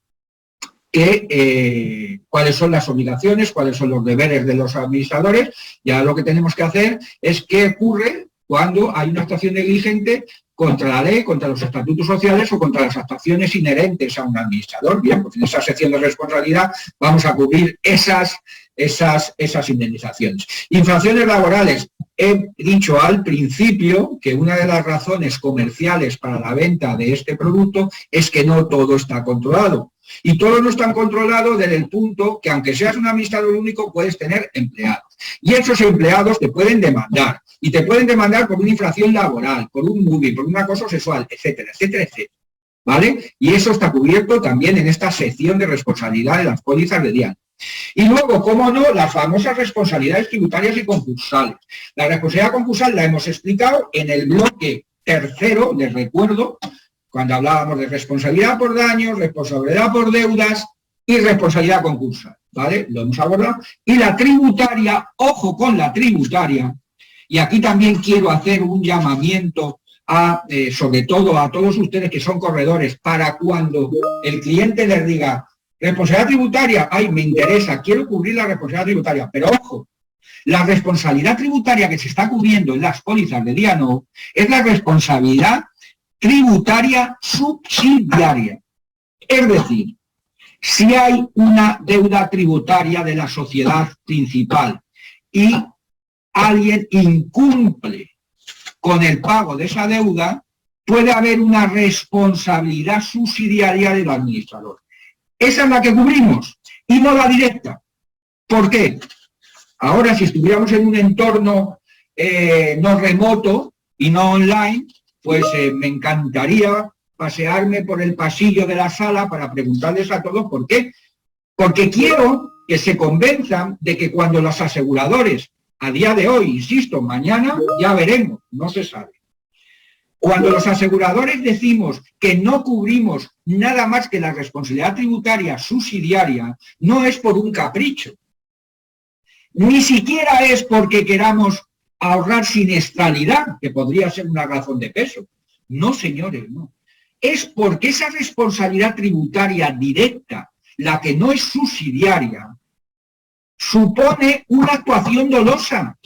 cuáles son las obligaciones, cuáles son los deberes de los administradores. Ya lo que tenemos que hacer es qué ocurre cuando hay una actuación negligente contra la ley, contra los estatutos sociales o contra las actuaciones inherentes a un administrador. Bien, pues en esa sección de responsabilidad vamos a cubrir esas indemnizaciones. Infracciones laborales. he dicho al principio que una de las razones comerciales para la venta de este producto es que no todo está controlado. Y todo no está controlado desde el punto que, aunque seas un administrador único, puedes tener empleados. Y esos empleados te pueden demandar. Y te pueden demandar por una infracción laboral, por un moving, por un acoso sexual, etcétera, etcétera, etcétera. ¿Vale? Y eso está cubierto también en esta sección de responsabilidad de las pólizas de DIANO. Y luego, cómo no, las famosas responsabilidades tributarias y concursales. La responsabilidad concursal la hemos explicado en el bloque tercero, les recuerdo, cuando hablábamos de responsabilidad por daños, responsabilidad por deudas y responsabilidad concursal, ¿vale? Lo hemos abordado. Y la tributaria, ojo con la tributaria, y aquí también quiero hacer un llamamiento sobre todo a todos ustedes que son corredores, para cuando el cliente les diga responsabilidad tributaria, ay, me interesa, quiero cubrir la responsabilidad tributaria, pero ojo, la responsabilidad tributaria que se está cubriendo en las pólizas de DIANO es la responsabilidad tributaria subsidiaria. Es decir, si hay una deuda tributaria de la sociedad principal y alguien incumple con el pago de esa deuda, puede haber una responsabilidad subsidiaria del administrador. Esa es la que cubrimos y no la directa. ¿Por qué? Ahora, si estuviéramos en un entorno no remoto y no online, pues me encantaría pasearme por el pasillo de la sala para preguntarles a todos por qué. Porque quiero que se convenzan de que cuando los aseguradores, a día de hoy, insisto, mañana ya veremos, no se sabe. Cuando los aseguradores decimos que no cubrimos nada más que la responsabilidad tributaria subsidiaria, no es por un capricho. Ni siquiera es porque queramos ahorrar siniestralidad, que podría ser una razón de peso. No, señores, no. Es porque esa responsabilidad tributaria directa, la que no es subsidiaria, supone una actuación dolosa.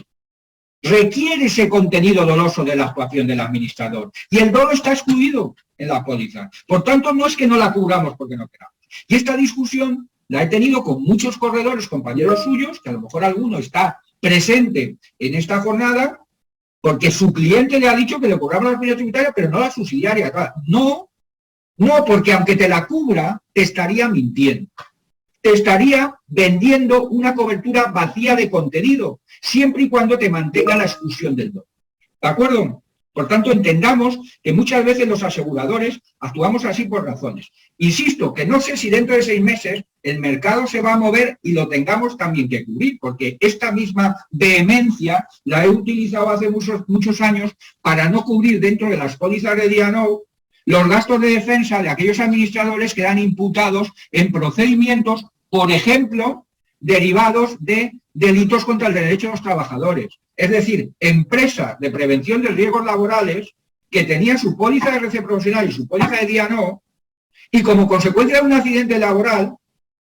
Requiere ese contenido doloso de la actuación del administrador. Y el dolo está excluido en la póliza. Por tanto, no es que no la cubramos porque no queramos. Y esta discusión la he tenido con muchos corredores, compañeros suyos, que a lo mejor alguno está presente en esta jornada, porque su cliente le ha dicho que le cobraba la responsabilidad tributaria, pero no la subsidiaria. No, porque aunque te la cubra, te estaría mintiendo. Te estaría vendiendo una cobertura vacía de contenido, siempre y cuando te mantenga la exclusión del dolo. ¿De acuerdo? Por tanto, entendamos que muchas veces los aseguradores actuamos así por razones. Insisto, que no sé si dentro de 6 meses el mercado se va a mover y lo tengamos también que cubrir, porque esta misma vehemencia la he utilizado hace muchos años para no cubrir dentro de las pólizas de DIANO los gastos de defensa de aquellos administradores que eran imputados en procedimientos, por ejemplo, derivados de delitos contra el derecho de los trabajadores. Es decir, empresas de prevención de riesgos laborales que tenían su póliza de RC profesional y su póliza de DIANO, y como consecuencia de un accidente laboral,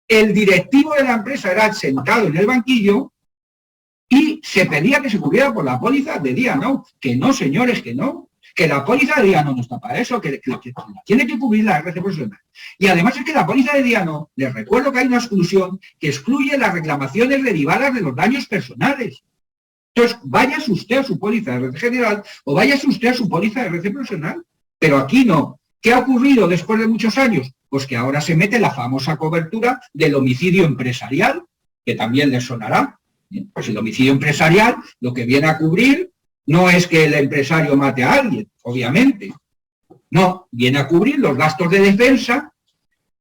el directivo de la empresa era sentado en el banquillo y se pedía que se cubriera por la póliza de DIANO. Que no, señores, que no. Que la póliza de DIANO no está para eso, que tiene que cubrir la RC profesional. Y además es que la póliza de DIANO, les recuerdo que hay una exclusión que excluye las reclamaciones derivadas de los daños personales. Entonces, váyase usted a su póliza de RC general o váyase usted a su póliza de RC profesional. Pero aquí no. ¿Qué ha ocurrido después de muchos años? Pues que ahora se mete la famosa cobertura del homicidio empresarial, que también les sonará. Pues el homicidio empresarial lo que viene a cubrir no es que el empresario mate a alguien, obviamente. No, viene a cubrir los gastos de defensa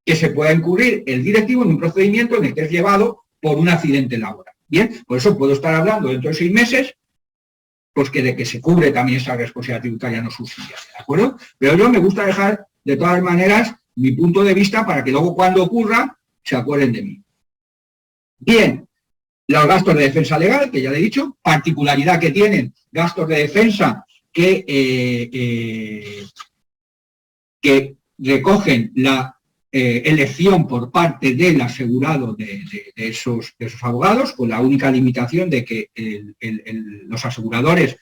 que se pueden cubrir el directivo en un procedimiento en el que es llevado por un accidente laboral. Bien, por eso puedo estar hablando dentro de 6 meses, pues que de que se cubre también esa responsabilidad tributaria no subsidiaria, ¿de acuerdo? Pero yo me gusta dejar, de todas maneras, mi punto de vista para que luego cuando ocurra se acuerden de mí. Bien. Los gastos de defensa legal, que ya le he dicho, particularidad que tienen gastos de defensa que recogen la elección por parte del asegurado de esos abogados, con la única limitación de que los aseguradores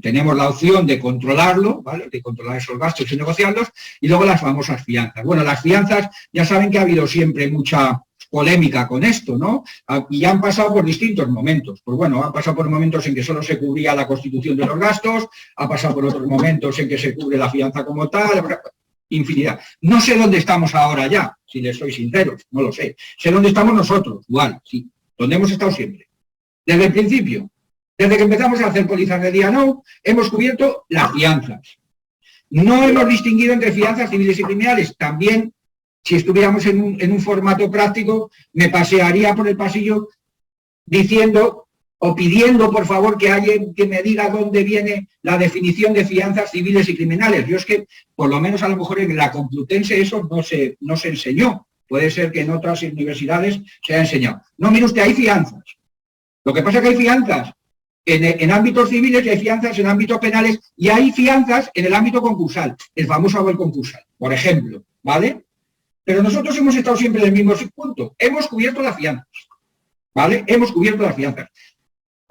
tenemos la opción de controlarlo, ¿vale? De controlar esos gastos y negociarlos, y luego las famosas fianzas. Bueno, las fianzas, ya saben que ha habido siempre mucha polémica con esto, ¿no? Y han pasado por distintos momentos. Pues bueno, han pasado por momentos en que solo se cubría la constitución de los gastos, ha pasado por otros momentos en que se cubre la fianza como tal, infinidad. No sé dónde estamos ahora ya, si les soy sinceros, no lo sé. Sé dónde estamos nosotros, igual, sí, donde hemos estado siempre. Desde el principio, desde que empezamos a hacer pólizas de D&O, hemos cubierto las fianzas. No hemos distinguido entre fianzas civiles y criminales. También, si estuviéramos en un formato práctico, me pasearía por el pasillo diciendo o pidiendo, por favor, que alguien que me diga dónde viene la definición de fianzas civiles y criminales. Yo es que, por lo menos a lo mejor en la Complutense eso no se enseñó. Puede ser que en otras universidades se haya enseñado. No, mire usted, hay fianzas. Lo que pasa es que hay fianzas en ámbitos civiles y hay fianzas en ámbitos penales y hay fianzas en el ámbito concursal, el famoso aval concursal, por ejemplo, ¿vale? Pero nosotros hemos estado siempre en el mismo punto. Hemos cubierto las fianzas, ¿vale? Hemos cubierto las fianzas.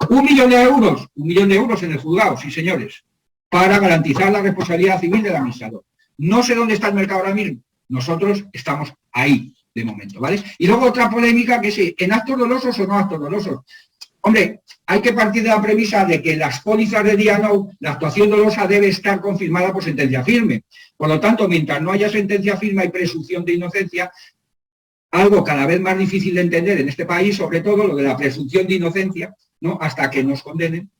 1 millón de euros en el juzgado, sí señores, para garantizar la responsabilidad civil del administrador. No sé dónde está el mercado ahora mismo. Nosotros estamos ahí, de momento, ¿vale? Y luego otra polémica que es, ¿en actos dolosos o no actos dolosos? Hombre, hay que partir de la premisa de que las pólizas de D&O, la actuación dolosa debe estar confirmada por sentencia firme. Por lo tanto, mientras no haya sentencia firme hay presunción de inocencia, algo cada vez más difícil de entender en este país, sobre todo lo de la presunción de inocencia, ¿no? Hasta que nos condenen.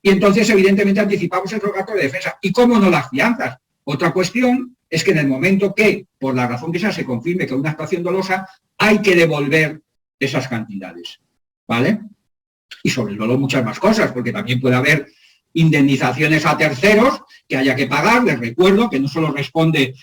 Y entonces, evidentemente, anticipamos el rogato de defensa. ¿Y cómo no las fianzas? Otra cuestión es que en el momento que, por la razón que sea, se confirme que hay una actuación dolosa, hay que devolver esas cantidades, ¿vale? Y sobre todo muchas más cosas, porque también puede haber indemnizaciones a terceros que haya que pagar. Les recuerdo que no solo responde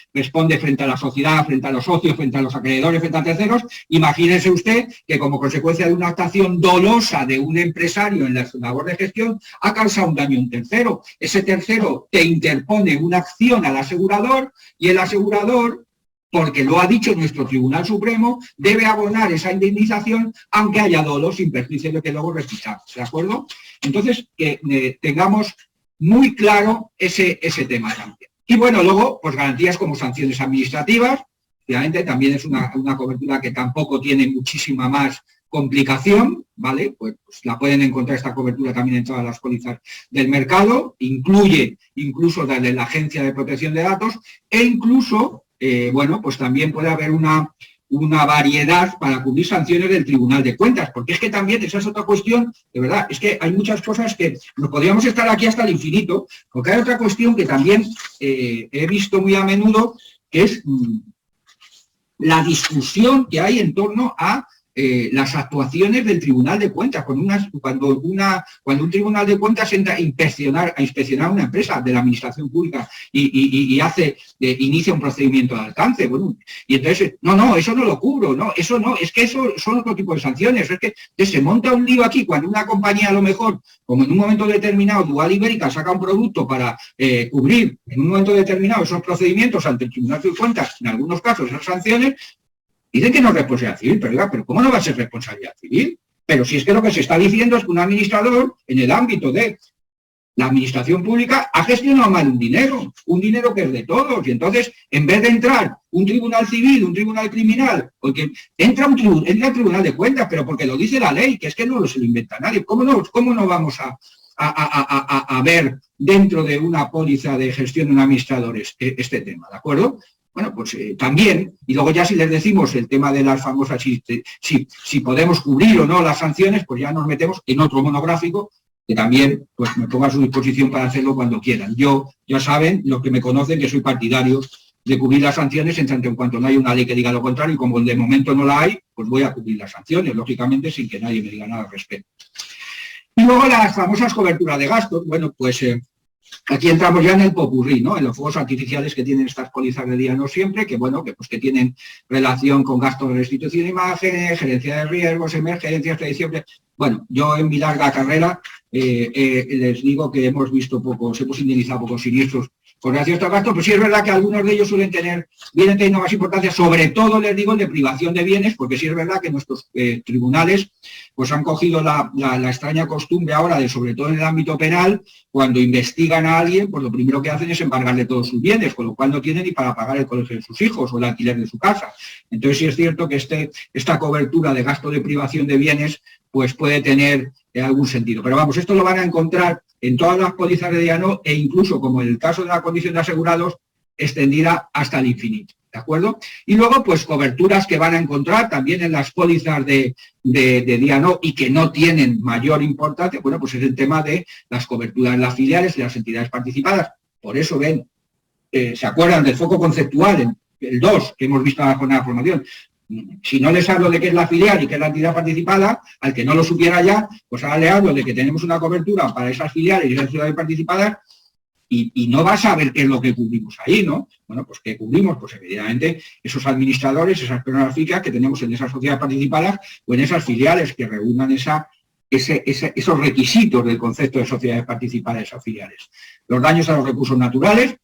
frente a la sociedad, frente a los socios, frente a los acreedores, frente a terceros. Imagínese usted que como consecuencia de una actuación dolosa de un empresario en la labor de gestión ha causado un daño a un tercero. Ese tercero te interpone una acción al asegurador y el asegurador, porque lo ha dicho nuestro Tribunal Supremo, debe abonar esa indemnización aunque haya dolo, sin perjuicio de que luego requisamos, ¿de acuerdo? Entonces, que tengamos muy claro ese tema también. Y bueno, luego, pues garantías como sanciones administrativas, obviamente también es una cobertura que tampoco tiene muchísima más complicación, ¿vale? Pues la pueden encontrar esta cobertura también en todas las pólizas del mercado, incluye incluso la de la Agencia de Protección de Datos e incluso bueno, pues también puede haber una variedad para cubrir sanciones del Tribunal de Cuentas, porque es que también esa es otra cuestión, de verdad, es que hay muchas cosas que nos podríamos estar aquí hasta el infinito, porque hay otra cuestión que también he visto muy a menudo, que es la discusión que hay en torno a las actuaciones del Tribunal de Cuentas, cuando un Tribunal de Cuentas entra a inspeccionar una empresa de la Administración Pública y inicia un procedimiento de alcance, bueno, y entonces, no, eso no lo cubro, no, eso no, es que eso son otro tipo de sanciones, es que se monta un lío aquí cuando una compañía a lo mejor, como en un momento determinado, Dual Ibérica saca un producto para cubrir en un momento determinado esos procedimientos ante el Tribunal de Cuentas, en algunos casos esas sanciones. Dicen que no es responsabilidad civil, pero ¿cómo no va a ser responsabilidad civil? Pero si es que lo que se está diciendo es que un administrador, en el ámbito de la administración pública, ha gestionado mal un dinero que es de todos. Y entonces, en vez de entrar un tribunal civil, un tribunal criminal, porque entra el Tribunal de Cuentas, pero porque lo dice la ley, que es que no se lo inventa nadie. ¿Cómo no vamos a ver dentro de una póliza de gestión de administradores este tema, ¿de acuerdo? Bueno, pues también, y luego ya si les decimos el tema de las famosas, si podemos cubrir o no las sanciones, pues ya nos metemos en otro monográfico, que también pues me pongo a su disposición para hacerlo cuando quieran. Yo, ya saben, los que me conocen, que soy partidario de cubrir las sanciones en tanto en cuanto no hay una ley que diga lo contrario, y como de momento no la hay, pues voy a cubrir las sanciones, lógicamente, sin que nadie me diga nada al respecto. Y luego las famosas coberturas de gastos, bueno, pues aquí entramos ya en el popurrí, ¿no? En los fuegos artificiales que tienen estas pólizas de D&O siempre, que bueno, que tienen relación con gastos de restitución de imágenes, gerencia de riesgos, emergencias, tradición. Bueno, yo en mi larga carrera les digo que hemos indemnizado pocos siniestros con relación a estos gastos, pues sí es verdad que algunos de ellos vienen teniendo más importancia, sobre todo, les digo, el de privación de bienes, porque sí es verdad que nuestros tribunales pues han cogido la extraña costumbre ahora, sobre todo en el ámbito penal, cuando investigan a alguien, pues lo primero que hacen es embargarle todos sus bienes, con lo cual no tienen ni para pagar el colegio de sus hijos o el alquiler de su casa. Entonces sí es cierto que esta cobertura de gasto de privación de bienes pues puede tener algún sentido. Pero vamos, esto lo van a encontrar en todas las pólizas de D&O e incluso, como en el caso de la condición de asegurados, extendida hasta el infinito, ¿de acuerdo? Y luego, pues coberturas que van a encontrar también en las pólizas de D&O y que no tienen mayor importancia, bueno, pues es el tema de las coberturas en las filiales y las entidades participadas. Por eso ven, ¿se acuerdan del foco conceptual, el 2, que hemos visto en la jornada de formación? Si no les hablo de qué es la filial y qué es la entidad participada, al que no lo supiera ya, pues ahora le hablo de que tenemos una cobertura para esas filiales y esas entidades participadas y no va a saber qué es lo que cubrimos ahí, ¿no? Bueno, pues ¿qué cubrimos? Pues evidentemente esos administradores, esas personas físicas que tenemos en esas sociedades participadas o en esas filiales que reúnan esos requisitos del concepto de sociedades participadas o filiales. Los daños a los recursos naturales.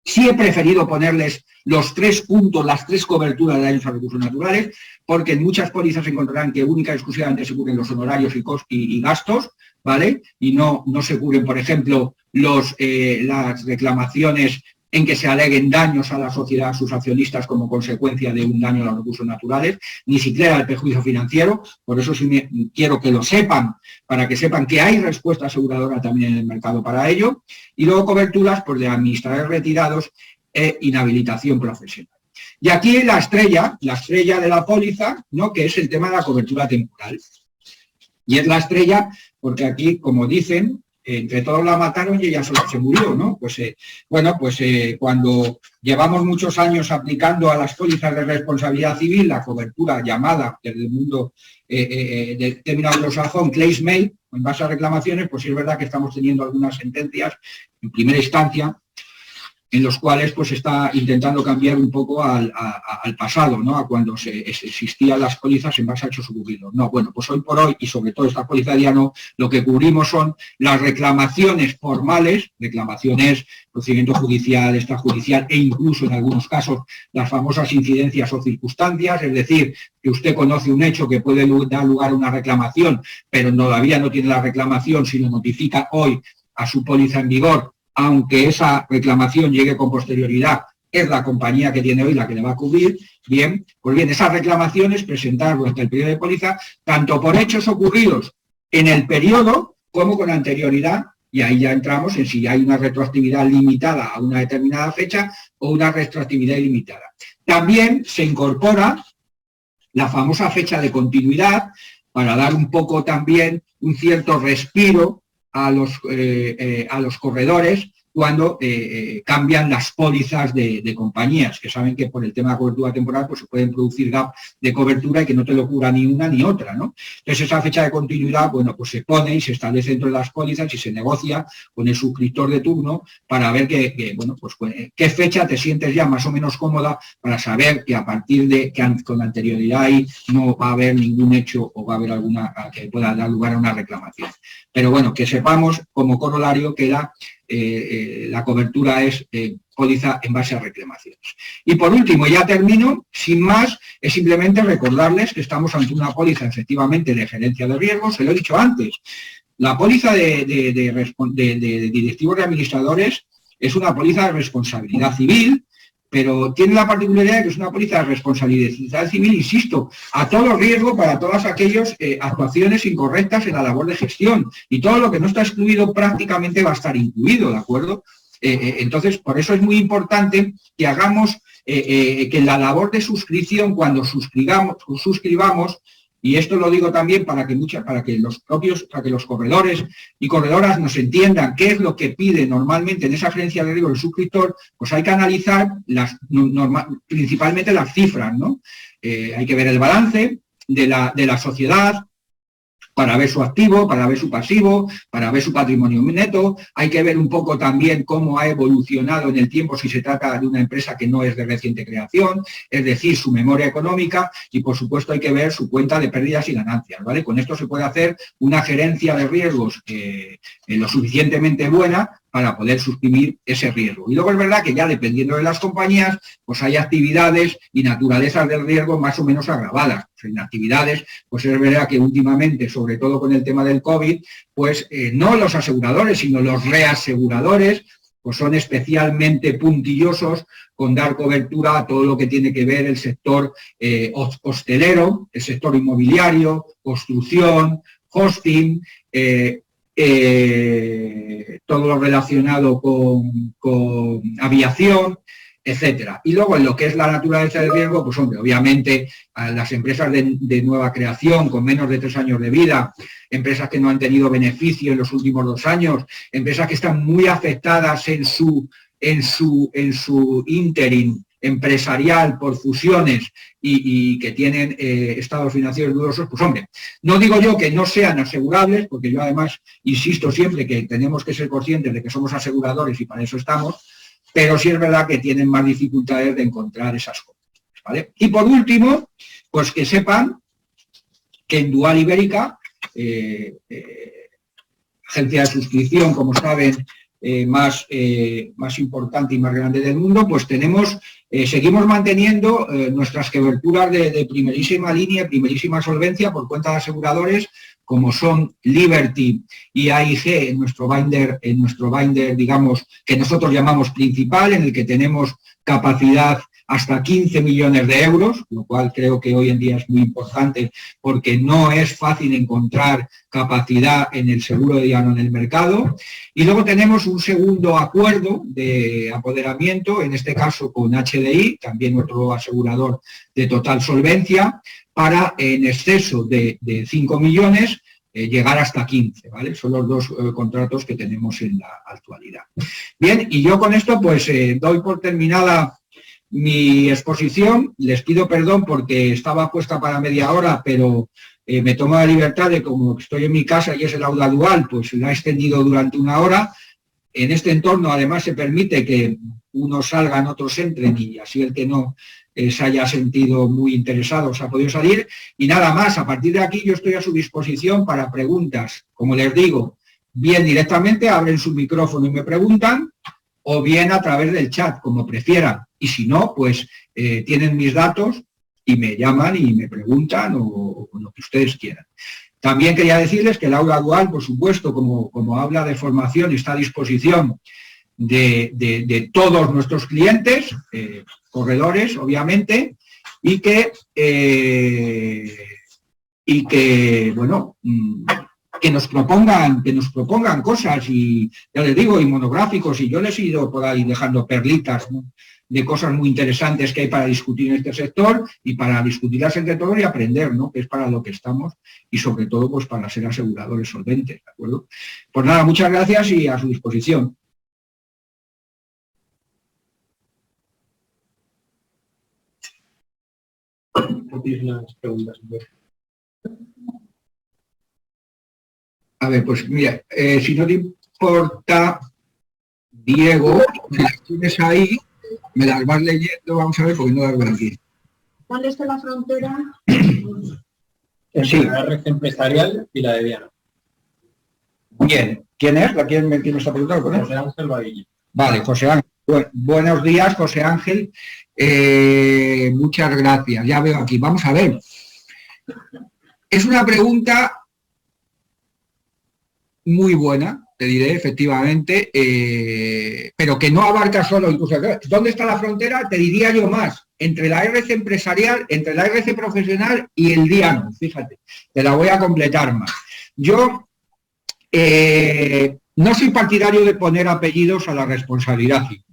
Sí he preferido ponerles los 3 puntos, las 3 coberturas de daños a recursos naturales, porque en muchas pólizas encontrarán que única y exclusivamente se cubren los honorarios y gastos, ¿vale? Y no se cubren, por ejemplo, las reclamaciones en que se aleguen daños a la sociedad, a sus accionistas como consecuencia de un daño a los recursos naturales, ni siquiera el perjuicio financiero. Por eso sí quiero que lo sepan, para que sepan que hay respuesta aseguradora también en el mercado para ello. Y luego coberturas pues, de administradores retirados e inhabilitación profesional. Y aquí la estrella de la póliza, ¿no? Que es el tema de la cobertura temporal. Y es la estrella porque aquí, como dicen, entre todos la mataron y ella sola se murió, ¿no? Pues cuando llevamos muchos años aplicando a las pólizas de responsabilidad civil la cobertura llamada desde el mundo del término anglosajón claims made, en base a reclamaciones, pues sí es verdad que estamos teniendo algunas sentencias en primera instancia en los cuales pues está intentando cambiar un poco al pasado, ¿no? A cuando existían las pólizas en base a hechos ocurridos. No, bueno, pues hoy por hoy, y sobre todo esta póliza de D&O, lo que cubrimos son las reclamaciones formales, reclamaciones, procedimiento judicial, extrajudicial e incluso en algunos casos las famosas incidencias o circunstancias, es decir, que usted conoce un hecho que puede dar lugar a una reclamación, pero todavía no tiene la reclamación, si lo notifica hoy a su póliza en vigor, aunque esa reclamación llegue con posterioridad, es la compañía que tiene hoy la que le va a cubrir, bien, pues bien, esas reclamaciones presentar durante el periodo de póliza, tanto por hechos ocurridos en el periodo como con anterioridad, y ahí ya entramos en si hay una retroactividad limitada a una determinada fecha o una retroactividad ilimitada. También se incorpora la famosa fecha de continuidad para dar un poco también un cierto respiro a los corredores cuando cambian las pólizas de compañías, que saben que por el tema de cobertura temporal pues se pueden producir gap de cobertura y que no te lo cubra ni una ni otra, ¿no? Entonces esa fecha de continuidad, bueno, pues se pone y se establece dentro de las pólizas y se negocia con el suscriptor de turno para ver qué fecha te sientes ya más o menos cómoda para saber que a partir de que con anterioridad ahí no va a haber ningún hecho o va a haber alguna que pueda dar lugar a una reclamación. Pero bueno, que sepamos como corolario que la cobertura es póliza en base a reclamaciones. Y por último, ya termino, sin más, es simplemente recordarles que estamos ante una póliza efectivamente de gerencia de riesgos, se lo he dicho antes. La póliza de directivos de administradores es una póliza de responsabilidad civil, pero tiene la particularidad de que es una póliza de responsabilidad civil, insisto, a todo riesgo para todas aquellas actuaciones incorrectas en la labor de gestión. Y todo lo que no está excluido prácticamente va a estar incluido, ¿de acuerdo? Entonces, por eso es muy importante que hagamos que la labor de suscripción, cuando suscribamos, y esto lo digo también para que los corredores y corredoras nos entiendan qué es lo que pide normalmente en esa gerencia de riesgo del suscriptor, pues hay que analizar principalmente las cifras, ¿no? Hay que ver el balance de la sociedad, para ver su activo, para ver su pasivo, para ver su patrimonio neto. Hay que ver un poco también cómo ha evolucionado en el tiempo si se trata de una empresa que no es de reciente creación, es decir, su memoria económica y, por supuesto, hay que ver su cuenta de pérdidas y ganancias, ¿vale? Con esto se puede hacer una gerencia de riesgos lo suficientemente buena para poder suscribir ese riesgo. Y luego es verdad que ya dependiendo de las compañías, pues hay actividades y naturalezas del riesgo más o menos agravadas. Pues en actividades, pues es verdad que últimamente, sobre todo con el tema del COVID, pues no los aseguradores, sino los reaseguradores, pues son especialmente puntillosos con dar cobertura a todo lo que tiene que ver el sector hostelero, el sector inmobiliario, construcción, hosting, todo lo relacionado con aviación, etcétera. Y luego en lo que es la naturaleza del riesgo, pues hombre, obviamente a las empresas de nueva creación con menos de 3 años de vida, empresas que no han tenido beneficio en los últimos 2 años, empresas que están muy afectadas en su ínterin empresarial por fusiones y que tienen estados financieros dudosos, pues hombre, no digo yo que no sean asegurables, porque yo además insisto siempre que tenemos que ser conscientes de que somos aseguradores y para eso estamos, pero sí es verdad que tienen más dificultades de encontrar esas cosas, ¿vale? Y por último, pues que sepan que en Dual Ibérica, agencia de suscripción, como saben, más importante y más grande del mundo, pues seguimos manteniendo nuestras coberturas de primerísima línea, primerísima solvencia por cuenta de aseguradores, como son Liberty y AIG en nuestro binder, digamos, que nosotros llamamos principal, en el que tenemos capacidad hasta 15 millones de euros, lo cual creo que hoy en día es muy importante porque no es fácil encontrar capacidad en el seguro de diano en el mercado. Y luego tenemos un segundo acuerdo de apoderamiento, en este caso con HDI, también otro asegurador de total solvencia, para en exceso de 5 millones llegar hasta 15, ¿vale? Son los dos contratos que tenemos en la actualidad. Bien, y yo con esto pues doy por terminada mi exposición. Les pido perdón porque estaba puesta para media hora, pero me tomo la libertad de, como estoy en mi casa y es el aula dual, pues la he extendido durante 1 hora. En este entorno además se permite que unos salgan, otros entren y así el que no se haya sentido muy interesado se ha podido salir. Y nada más, a partir de aquí yo estoy a su disposición para preguntas. Como les digo, bien directamente abren su micrófono y me preguntan, o bien a través del chat, como prefieran. Y si no, pues tienen mis datos y me llaman y me preguntan o lo que ustedes quieran. También quería decirles que el aula dual, por supuesto, como habla de formación, está a disposición de todos nuestros clientes, corredores, obviamente, y que bueno, que nos propongan cosas, y ya les digo, y monográficos, y yo les he ido por ahí dejando perlitas, ¿no?, de cosas muy interesantes que hay para discutir en este sector y para discutirlas entre todos y aprender, ¿no?, que es para lo que estamos, y sobre todo pues para ser aseguradores solventes, ¿de acuerdo? Pues nada, muchas gracias y a su disposición. A ver, pues mira, si no te importa, Diego, me las tienes ahí, me las vas leyendo, vamos a ver, porque no las veo aquí. ¿Cuál es la frontera? Sí. La RC empresarial y la de Diana. Bien, ¿quién es? ¿Quién me está preguntando? José Ángel Badilla. Vale, José Ángel. Buenos días, José Ángel. Muchas gracias. Ya veo aquí. Vamos a ver. Es una pregunta muy buena, te diré, efectivamente, pero que no abarca solo, incluso, ¿dónde está la frontera? Te diría yo más, entre la RC empresarial, entre la RC profesional y el diano, fíjate, te la voy a completar más. Yo no soy partidario de poner apellidos a la responsabilidad civil.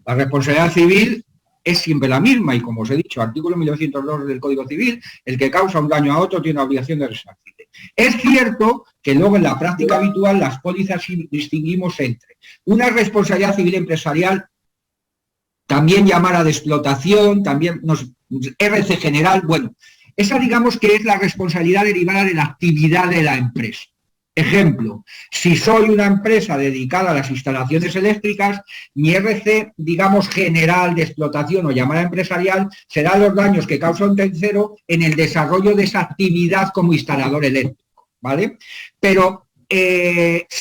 La responsabilidad civil es siempre la misma y, como os he dicho, artículo 1902 del Código Civil, el que causa un daño a otro tiene obligación de resarcir. Es cierto que luego en la práctica habitual las pólizas distinguimos entre una responsabilidad civil empresarial, también llamada de explotación, también RC general, bueno, esa digamos que es la responsabilidad derivada de la actividad de la empresa. Ejemplo, si soy una empresa dedicada a las instalaciones eléctricas, mi RC, digamos, general de explotación o llamada empresarial, serán los daños que causa un tercero en el desarrollo de esa actividad como instalador eléctrico, ¿vale? Pero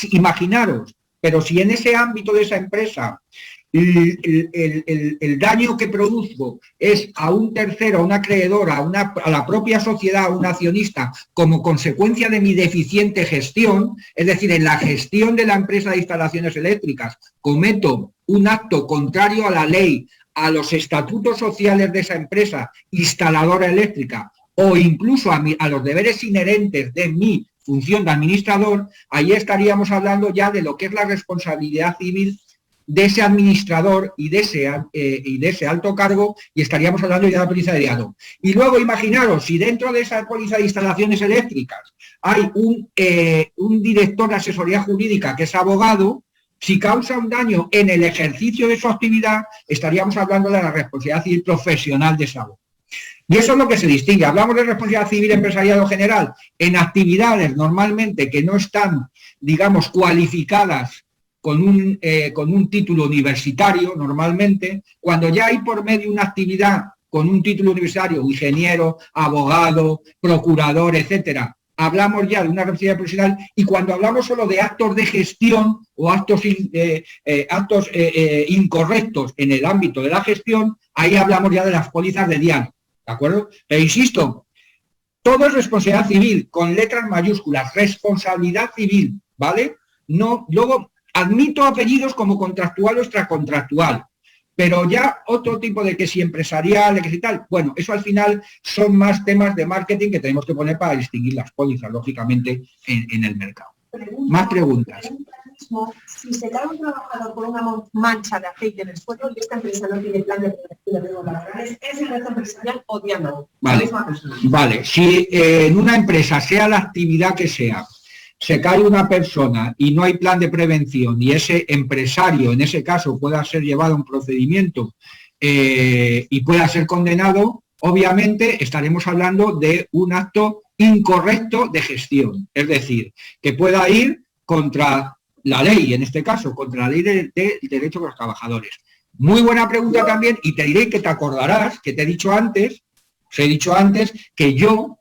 imaginaros Pero si en ese ámbito de esa empresa el daño que produzco es a un tercero, a un acreedor, a la propia sociedad, a un accionista, como consecuencia de mi deficiente gestión, es decir, en la gestión de la empresa de instalaciones eléctricas, cometo un acto contrario a la ley, a los estatutos sociales de esa empresa instaladora eléctrica, o incluso a los deberes inherentes de mi función de administrador, ahí estaríamos hablando ya de lo que es la responsabilidad civil de ese administrador y de ese alto cargo, y estaríamos hablando ya de la póliza de diálogo. Y luego imaginaros, si dentro de esa póliza de instalaciones eléctricas hay un director de asesoría jurídica que es abogado, si causa un daño en el ejercicio de su actividad, estaríamos hablando de la responsabilidad civil profesional de ese abogado. Y eso es lo que se distingue. Hablamos de responsabilidad civil empresarial o general en actividades normalmente que no están, digamos, cualificadas con un título universitario normalmente. Cuando ya hay por medio una actividad con un título universitario, ingeniero, abogado, procurador, etcétera, hablamos ya de una responsabilidad profesional. Y cuando hablamos solo de actos de gestión o actos incorrectos en el ámbito de la gestión, ahí hablamos ya de las pólizas de diálogo, ¿de acuerdo? Pero insisto, todo es responsabilidad civil, con letras mayúsculas, responsabilidad civil, ¿vale? No, luego admito apellidos como contractual o extracontractual, pero ya otro tipo de que si empresarial, de que si tal, bueno, eso al final son más temas de marketing que tenemos que poner para distinguir las pólizas, lógicamente, en el mercado. Más preguntas. Si se cae un trabajador por una mancha de aceite en el suelo y esta empresa no tiene plan de protección de riesgos laborales, ¿es el reto empresarial o diálogo? Vale, si en una empresa, sea la actividad que sea, se cae una persona y no hay plan de prevención y ese empresario, en ese caso, pueda ser llevado a un procedimiento y pueda ser condenado, obviamente estaremos hablando de un acto incorrecto de gestión. Es decir, que pueda ir contra la ley, en este caso, contra la ley del derecho de los trabajadores. Muy buena pregunta también, y te diré que te acordarás que te he dicho antes, que yo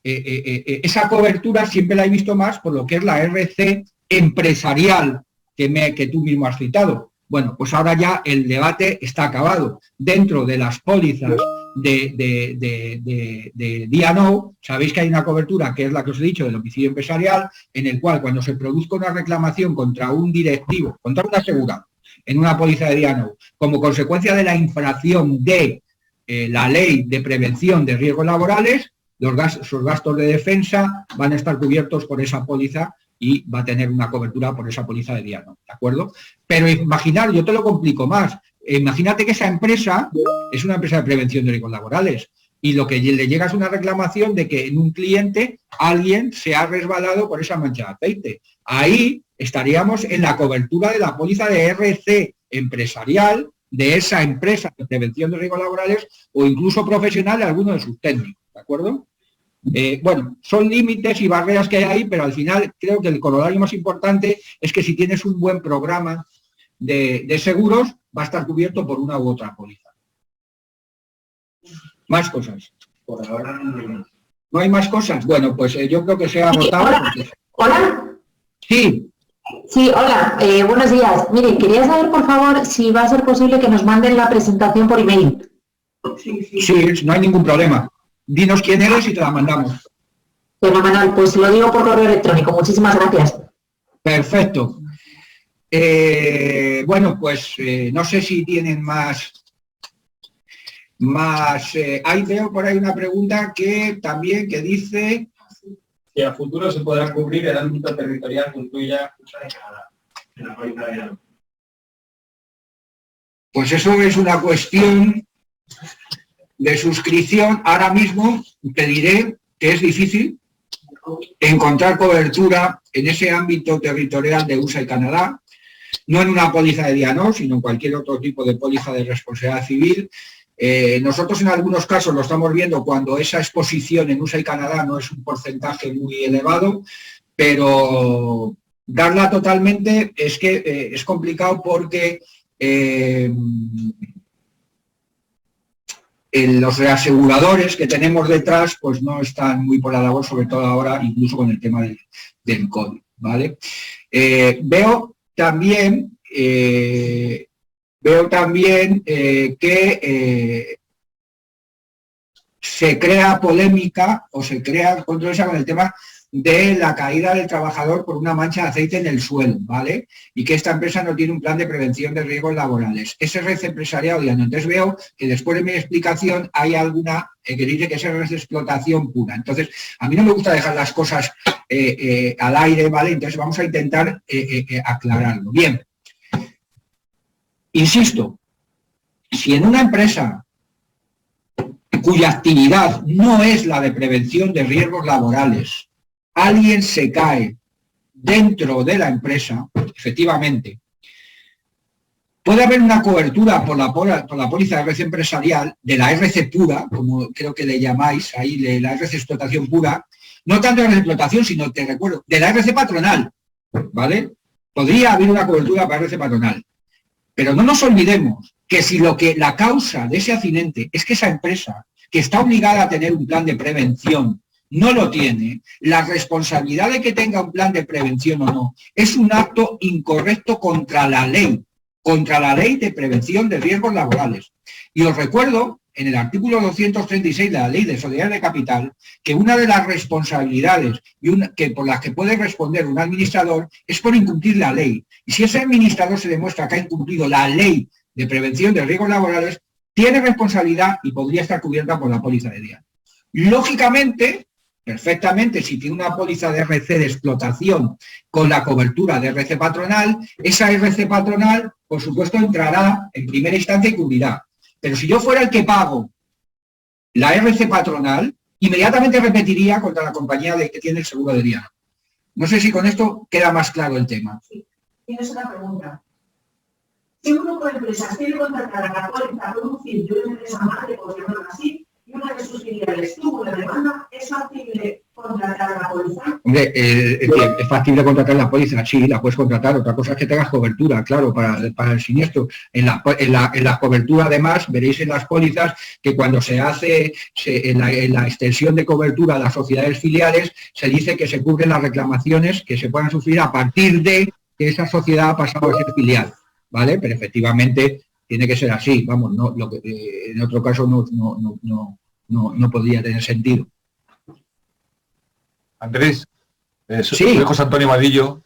esa cobertura siempre la he visto más por lo que es la RC empresarial que tú mismo has citado. Bueno, pues ahora ya el debate está acabado. Dentro de las pólizas de D&O, sabéis que hay una cobertura que es la que os he dicho del homicidio empresarial, en el cual cuando se produzca una reclamación contra un directivo, contra un asegurado, en una póliza de D&O, como consecuencia de la infracción de la ley de prevención de riesgos laborales, sus gastos de defensa van a estar cubiertos por esa póliza y va a tener una cobertura por esa póliza de D&O, ¿de acuerdo? Pero imaginar, yo te lo complico más, imagínate que esa empresa es una empresa de prevención de riesgos laborales y lo que le llega es una reclamación de que en un cliente alguien se ha resbalado por esa mancha de aceite. Ahí estaríamos en la cobertura de la póliza de RC empresarial de esa empresa de prevención de riesgos laborales o incluso profesional de alguno de sus técnicos, ¿de acuerdo? Bueno, son límites y barreras que hay ahí, pero al final creo que el corolario más importante es que si tienes un buen programa de seguros, va a estar cubierto por una u otra póliza. Más cosas. Por ahora ¿No hay más cosas? Bueno, pues yo creo que se ha agotado. Hola. Porque... ¿Hola? Sí. Sí, hola, buenos días. Mire, quería saber, por favor, si va a ser posible que nos manden la presentación por email. Sí, no hay ningún problema. Dinos quién eres y te la mandamos. Fenomenal, pues lo digo por correo electrónico. Muchísimas gracias. Perfecto. Bueno, pues no sé si tienen más. Ahí veo por ahí una pregunta que también que dice... Si a futuro se podrá cubrir el ámbito territorial que incluya en la póliza de diálogo. Pues eso es una cuestión de suscripción. Ahora mismo te diré que es difícil encontrar cobertura en ese ámbito territorial de USA y Canadá, no en una póliza de D&O, sino en cualquier otro tipo de póliza de responsabilidad civil. Nosotros en algunos casos lo estamos viendo cuando esa exposición en USA y Canadá no es un porcentaje muy elevado, pero darla totalmente es que es complicado porque los reaseguradores que tenemos detrás pues no están muy por la labor, sobre todo ahora incluso con el tema del COVID, ¿vale? Veo también que se crea polémica o se crea controversia con el tema de la caída del trabajador por una mancha de aceite en el suelo, ¿vale? Y que esta empresa no tiene un plan de prevención de riesgos laborales. Ese red empresarial, entonces veo que después de mi explicación hay alguna que dice que es red de explotación pura. Entonces, a mí no me gusta dejar las cosas al aire, ¿vale? Entonces vamos a intentar aclararlo. Bien. Insisto, si en una empresa cuya actividad no es la de prevención de riesgos laborales, alguien se cae dentro de la empresa, efectivamente, puede haber una cobertura por la póliza de RC empresarial, de la RC pura, como creo que le llamáis ahí, de la RC explotación pura, no tanto de la explotación, sino, te recuerdo, de la RC patronal, ¿vale? Podría haber una cobertura para RC patronal. Pero no nos olvidemos que si la causa de ese accidente es que esa empresa, que está obligada a tener un plan de prevención, no lo tiene, la responsabilidad de que tenga un plan de prevención o no es un acto incorrecto contra la ley de prevención de riesgos laborales. Y os recuerdo, en el artículo 236 de la Ley de Sociedades de Capital, que una de las responsabilidades por las que puede responder un administrador es por incumplir la ley. Y si ese administrador se demuestra que ha incumplido la ley de prevención de riesgos laborales, tiene responsabilidad y podría estar cubierta por la póliza de día. Lógicamente, perfectamente, si tiene una póliza de RC de explotación con la cobertura de RC patronal, esa RC patronal, por supuesto, entrará en primera instancia y cubrirá. Pero si yo fuera el que pago la RC patronal, inmediatamente repetiría contra la compañía que tiene el seguro de día. No sé si con esto queda más claro el tema. Sí. Tienes una pregunta. Si un grupo de empresas quiere contratar a la póliza producir de una empresa madre, por llamarlo así, y una de sus filiales tuvo una demanda, ¿es factible contratar a la póliza? Hombre, es factible contratar la póliza, sí, la puedes contratar. Otra cosa es que tengas cobertura, claro, para el siniestro. En la cobertura, además, veréis en las pólizas que cuando se hace en la extensión de cobertura a las sociedades filiales, se dice que se cubren las reclamaciones que se puedan sufrir a partir de que esa sociedad ha pasado a ser filial, ¿vale? Pero efectivamente tiene que ser así, vamos, no, en otro caso no podría tener sentido. Andrés, Sí. soy José Antonio Vadillo.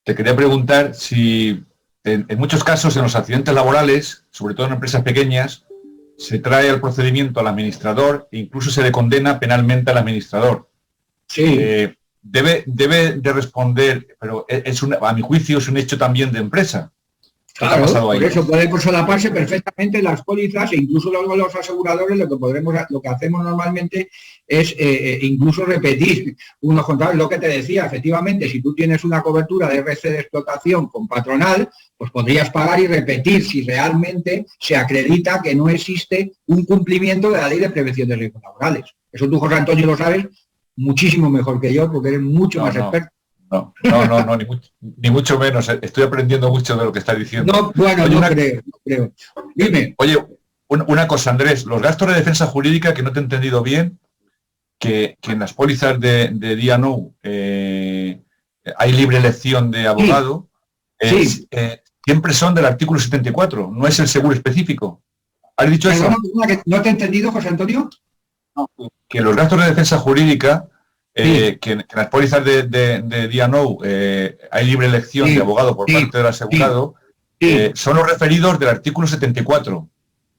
Te quería preguntar si en muchos casos en los accidentes laborales, sobre todo en empresas pequeñas, se trae al procedimiento al administrador e incluso se le condena penalmente al administrador. Sí. Debe de responder, pero a mi juicio es un hecho también de empresa. Claro, por eso puede solaparse perfectamente las pólizas e incluso luego los aseguradores lo que hacemos normalmente es incluso repetir unos contra lo que te decía. Efectivamente, si tú tienes una cobertura de RC de explotación con patronal, pues podrías pagar y repetir si realmente se acredita que no existe un cumplimiento de la Ley de Prevención de Riesgos Laborales. Eso tú, José Antonio, lo sabes muchísimo mejor que yo porque eres mucho más experto. No, ni mucho menos. Estoy aprendiendo mucho de lo que estás diciendo. No, bueno, oye, no creo. Dime. Oye, una cosa, Andrés. Los gastos de defensa jurídica, que no te he entendido bien, que en las pólizas de D&O hay libre elección de abogado, Sí. Siempre son del artículo 74, no es el seguro específico. ¿Has dicho eso? ¿No te he entendido, José Antonio? No, que los gastos de defensa jurídica... que en las pólizas de D&O hay libre elección de abogado por parte del asegurado, son los referidos del artículo 74.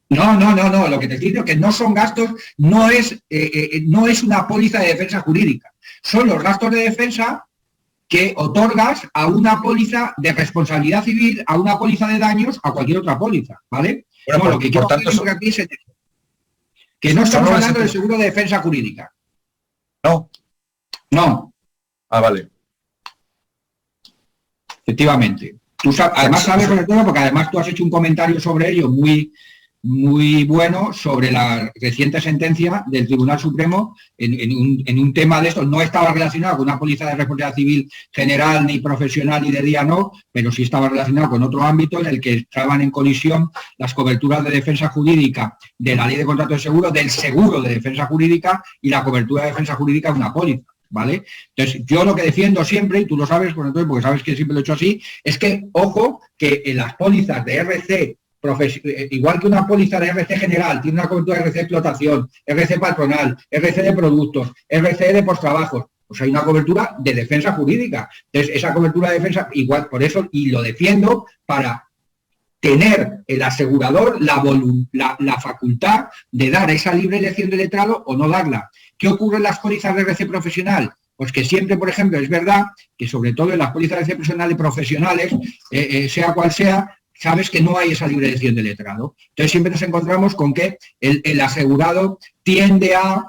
No, lo que te digo es que no son gastos, no es una póliza de defensa jurídica, son los gastos de defensa que otorgas a una póliza de responsabilidad civil, a una póliza de daños, a cualquier otra póliza, ¿vale? Bueno, lo que quiero decir aquí es que no estamos hablando de seguro de defensa jurídica. No. Ah, vale. Efectivamente. Además sabes sobre todo porque además tú has hecho un comentario sobre ello muy bueno sobre la reciente sentencia del Tribunal Supremo en un tema de esto. No estaba relacionado con una póliza de responsabilidad civil general, ni profesional, ni de día no, pero sí estaba relacionado con otro ámbito en el que estaban en colisión las coberturas de defensa jurídica de la Ley de Contrato de Seguro, del seguro de defensa jurídica y la cobertura de defensa jurídica de una póliza. ¿vale? Entonces, yo lo que defiendo siempre, y tú lo sabes, porque sabes que siempre lo he hecho así, es que, ojo, que en las pólizas de RC, igual que una póliza de RC general, tiene una cobertura de RC de explotación, RC patronal, RC de productos, RC de posttrabajos, pues hay una cobertura de defensa jurídica. Entonces, esa cobertura de defensa, igual, por eso, y lo defiendo para tener el asegurador la facultad de dar esa libre elección de letrado o no darla. ¿Qué ocurre en las pólizas de RC profesional? Pues que siempre, por ejemplo, es verdad que sobre todo en las pólizas de RC profesionales, sea cual sea, sabes que no hay esa libre elección de letrado. Entonces siempre nos encontramos con que el asegurado tiende a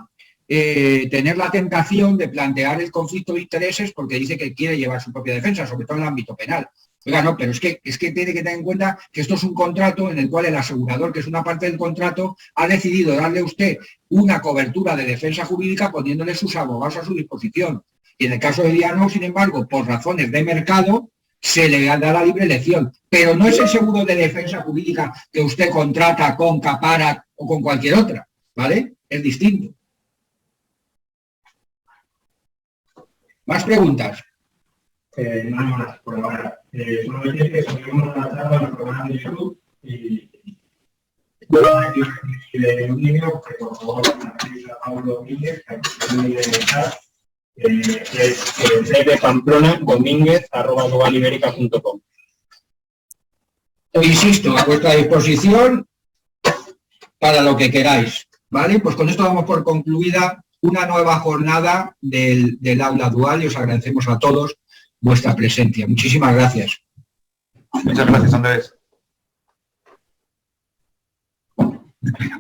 tener la tentación de plantear el conflicto de intereses porque dice que quiere llevar su propia defensa, sobre todo en el ámbito penal. Oiga, no, pero es que tiene que tener en cuenta que esto es un contrato en el cual el asegurador, que es una parte del contrato, ha decidido darle a usted una cobertura de defensa jurídica poniéndole sus abogados a su disposición. Y en el caso de Diano, sin embargo, por razones de mercado, se le da la libre elección. Pero no es el seguro de defensa jurídica que usted contrata con Capara o con cualquier otra, ¿vale? Es distinto. ¿Más preguntas? Nada más, por ahora. Solamente que subimos una charla en nuestro canal de YouTube y de un libro que por favor analiza Pablo Domínguez, que aquí de chat, es de Pamplona, domínguez@globaliberica.com. Insisto, a vuestra disposición para lo que queráis, ¿vale? Pues con esto damos por concluida una nueva jornada del aula dual y os agradecemos a todos vuestra presencia. Muchísimas gracias. Muchas gracias, Andrés. Espera.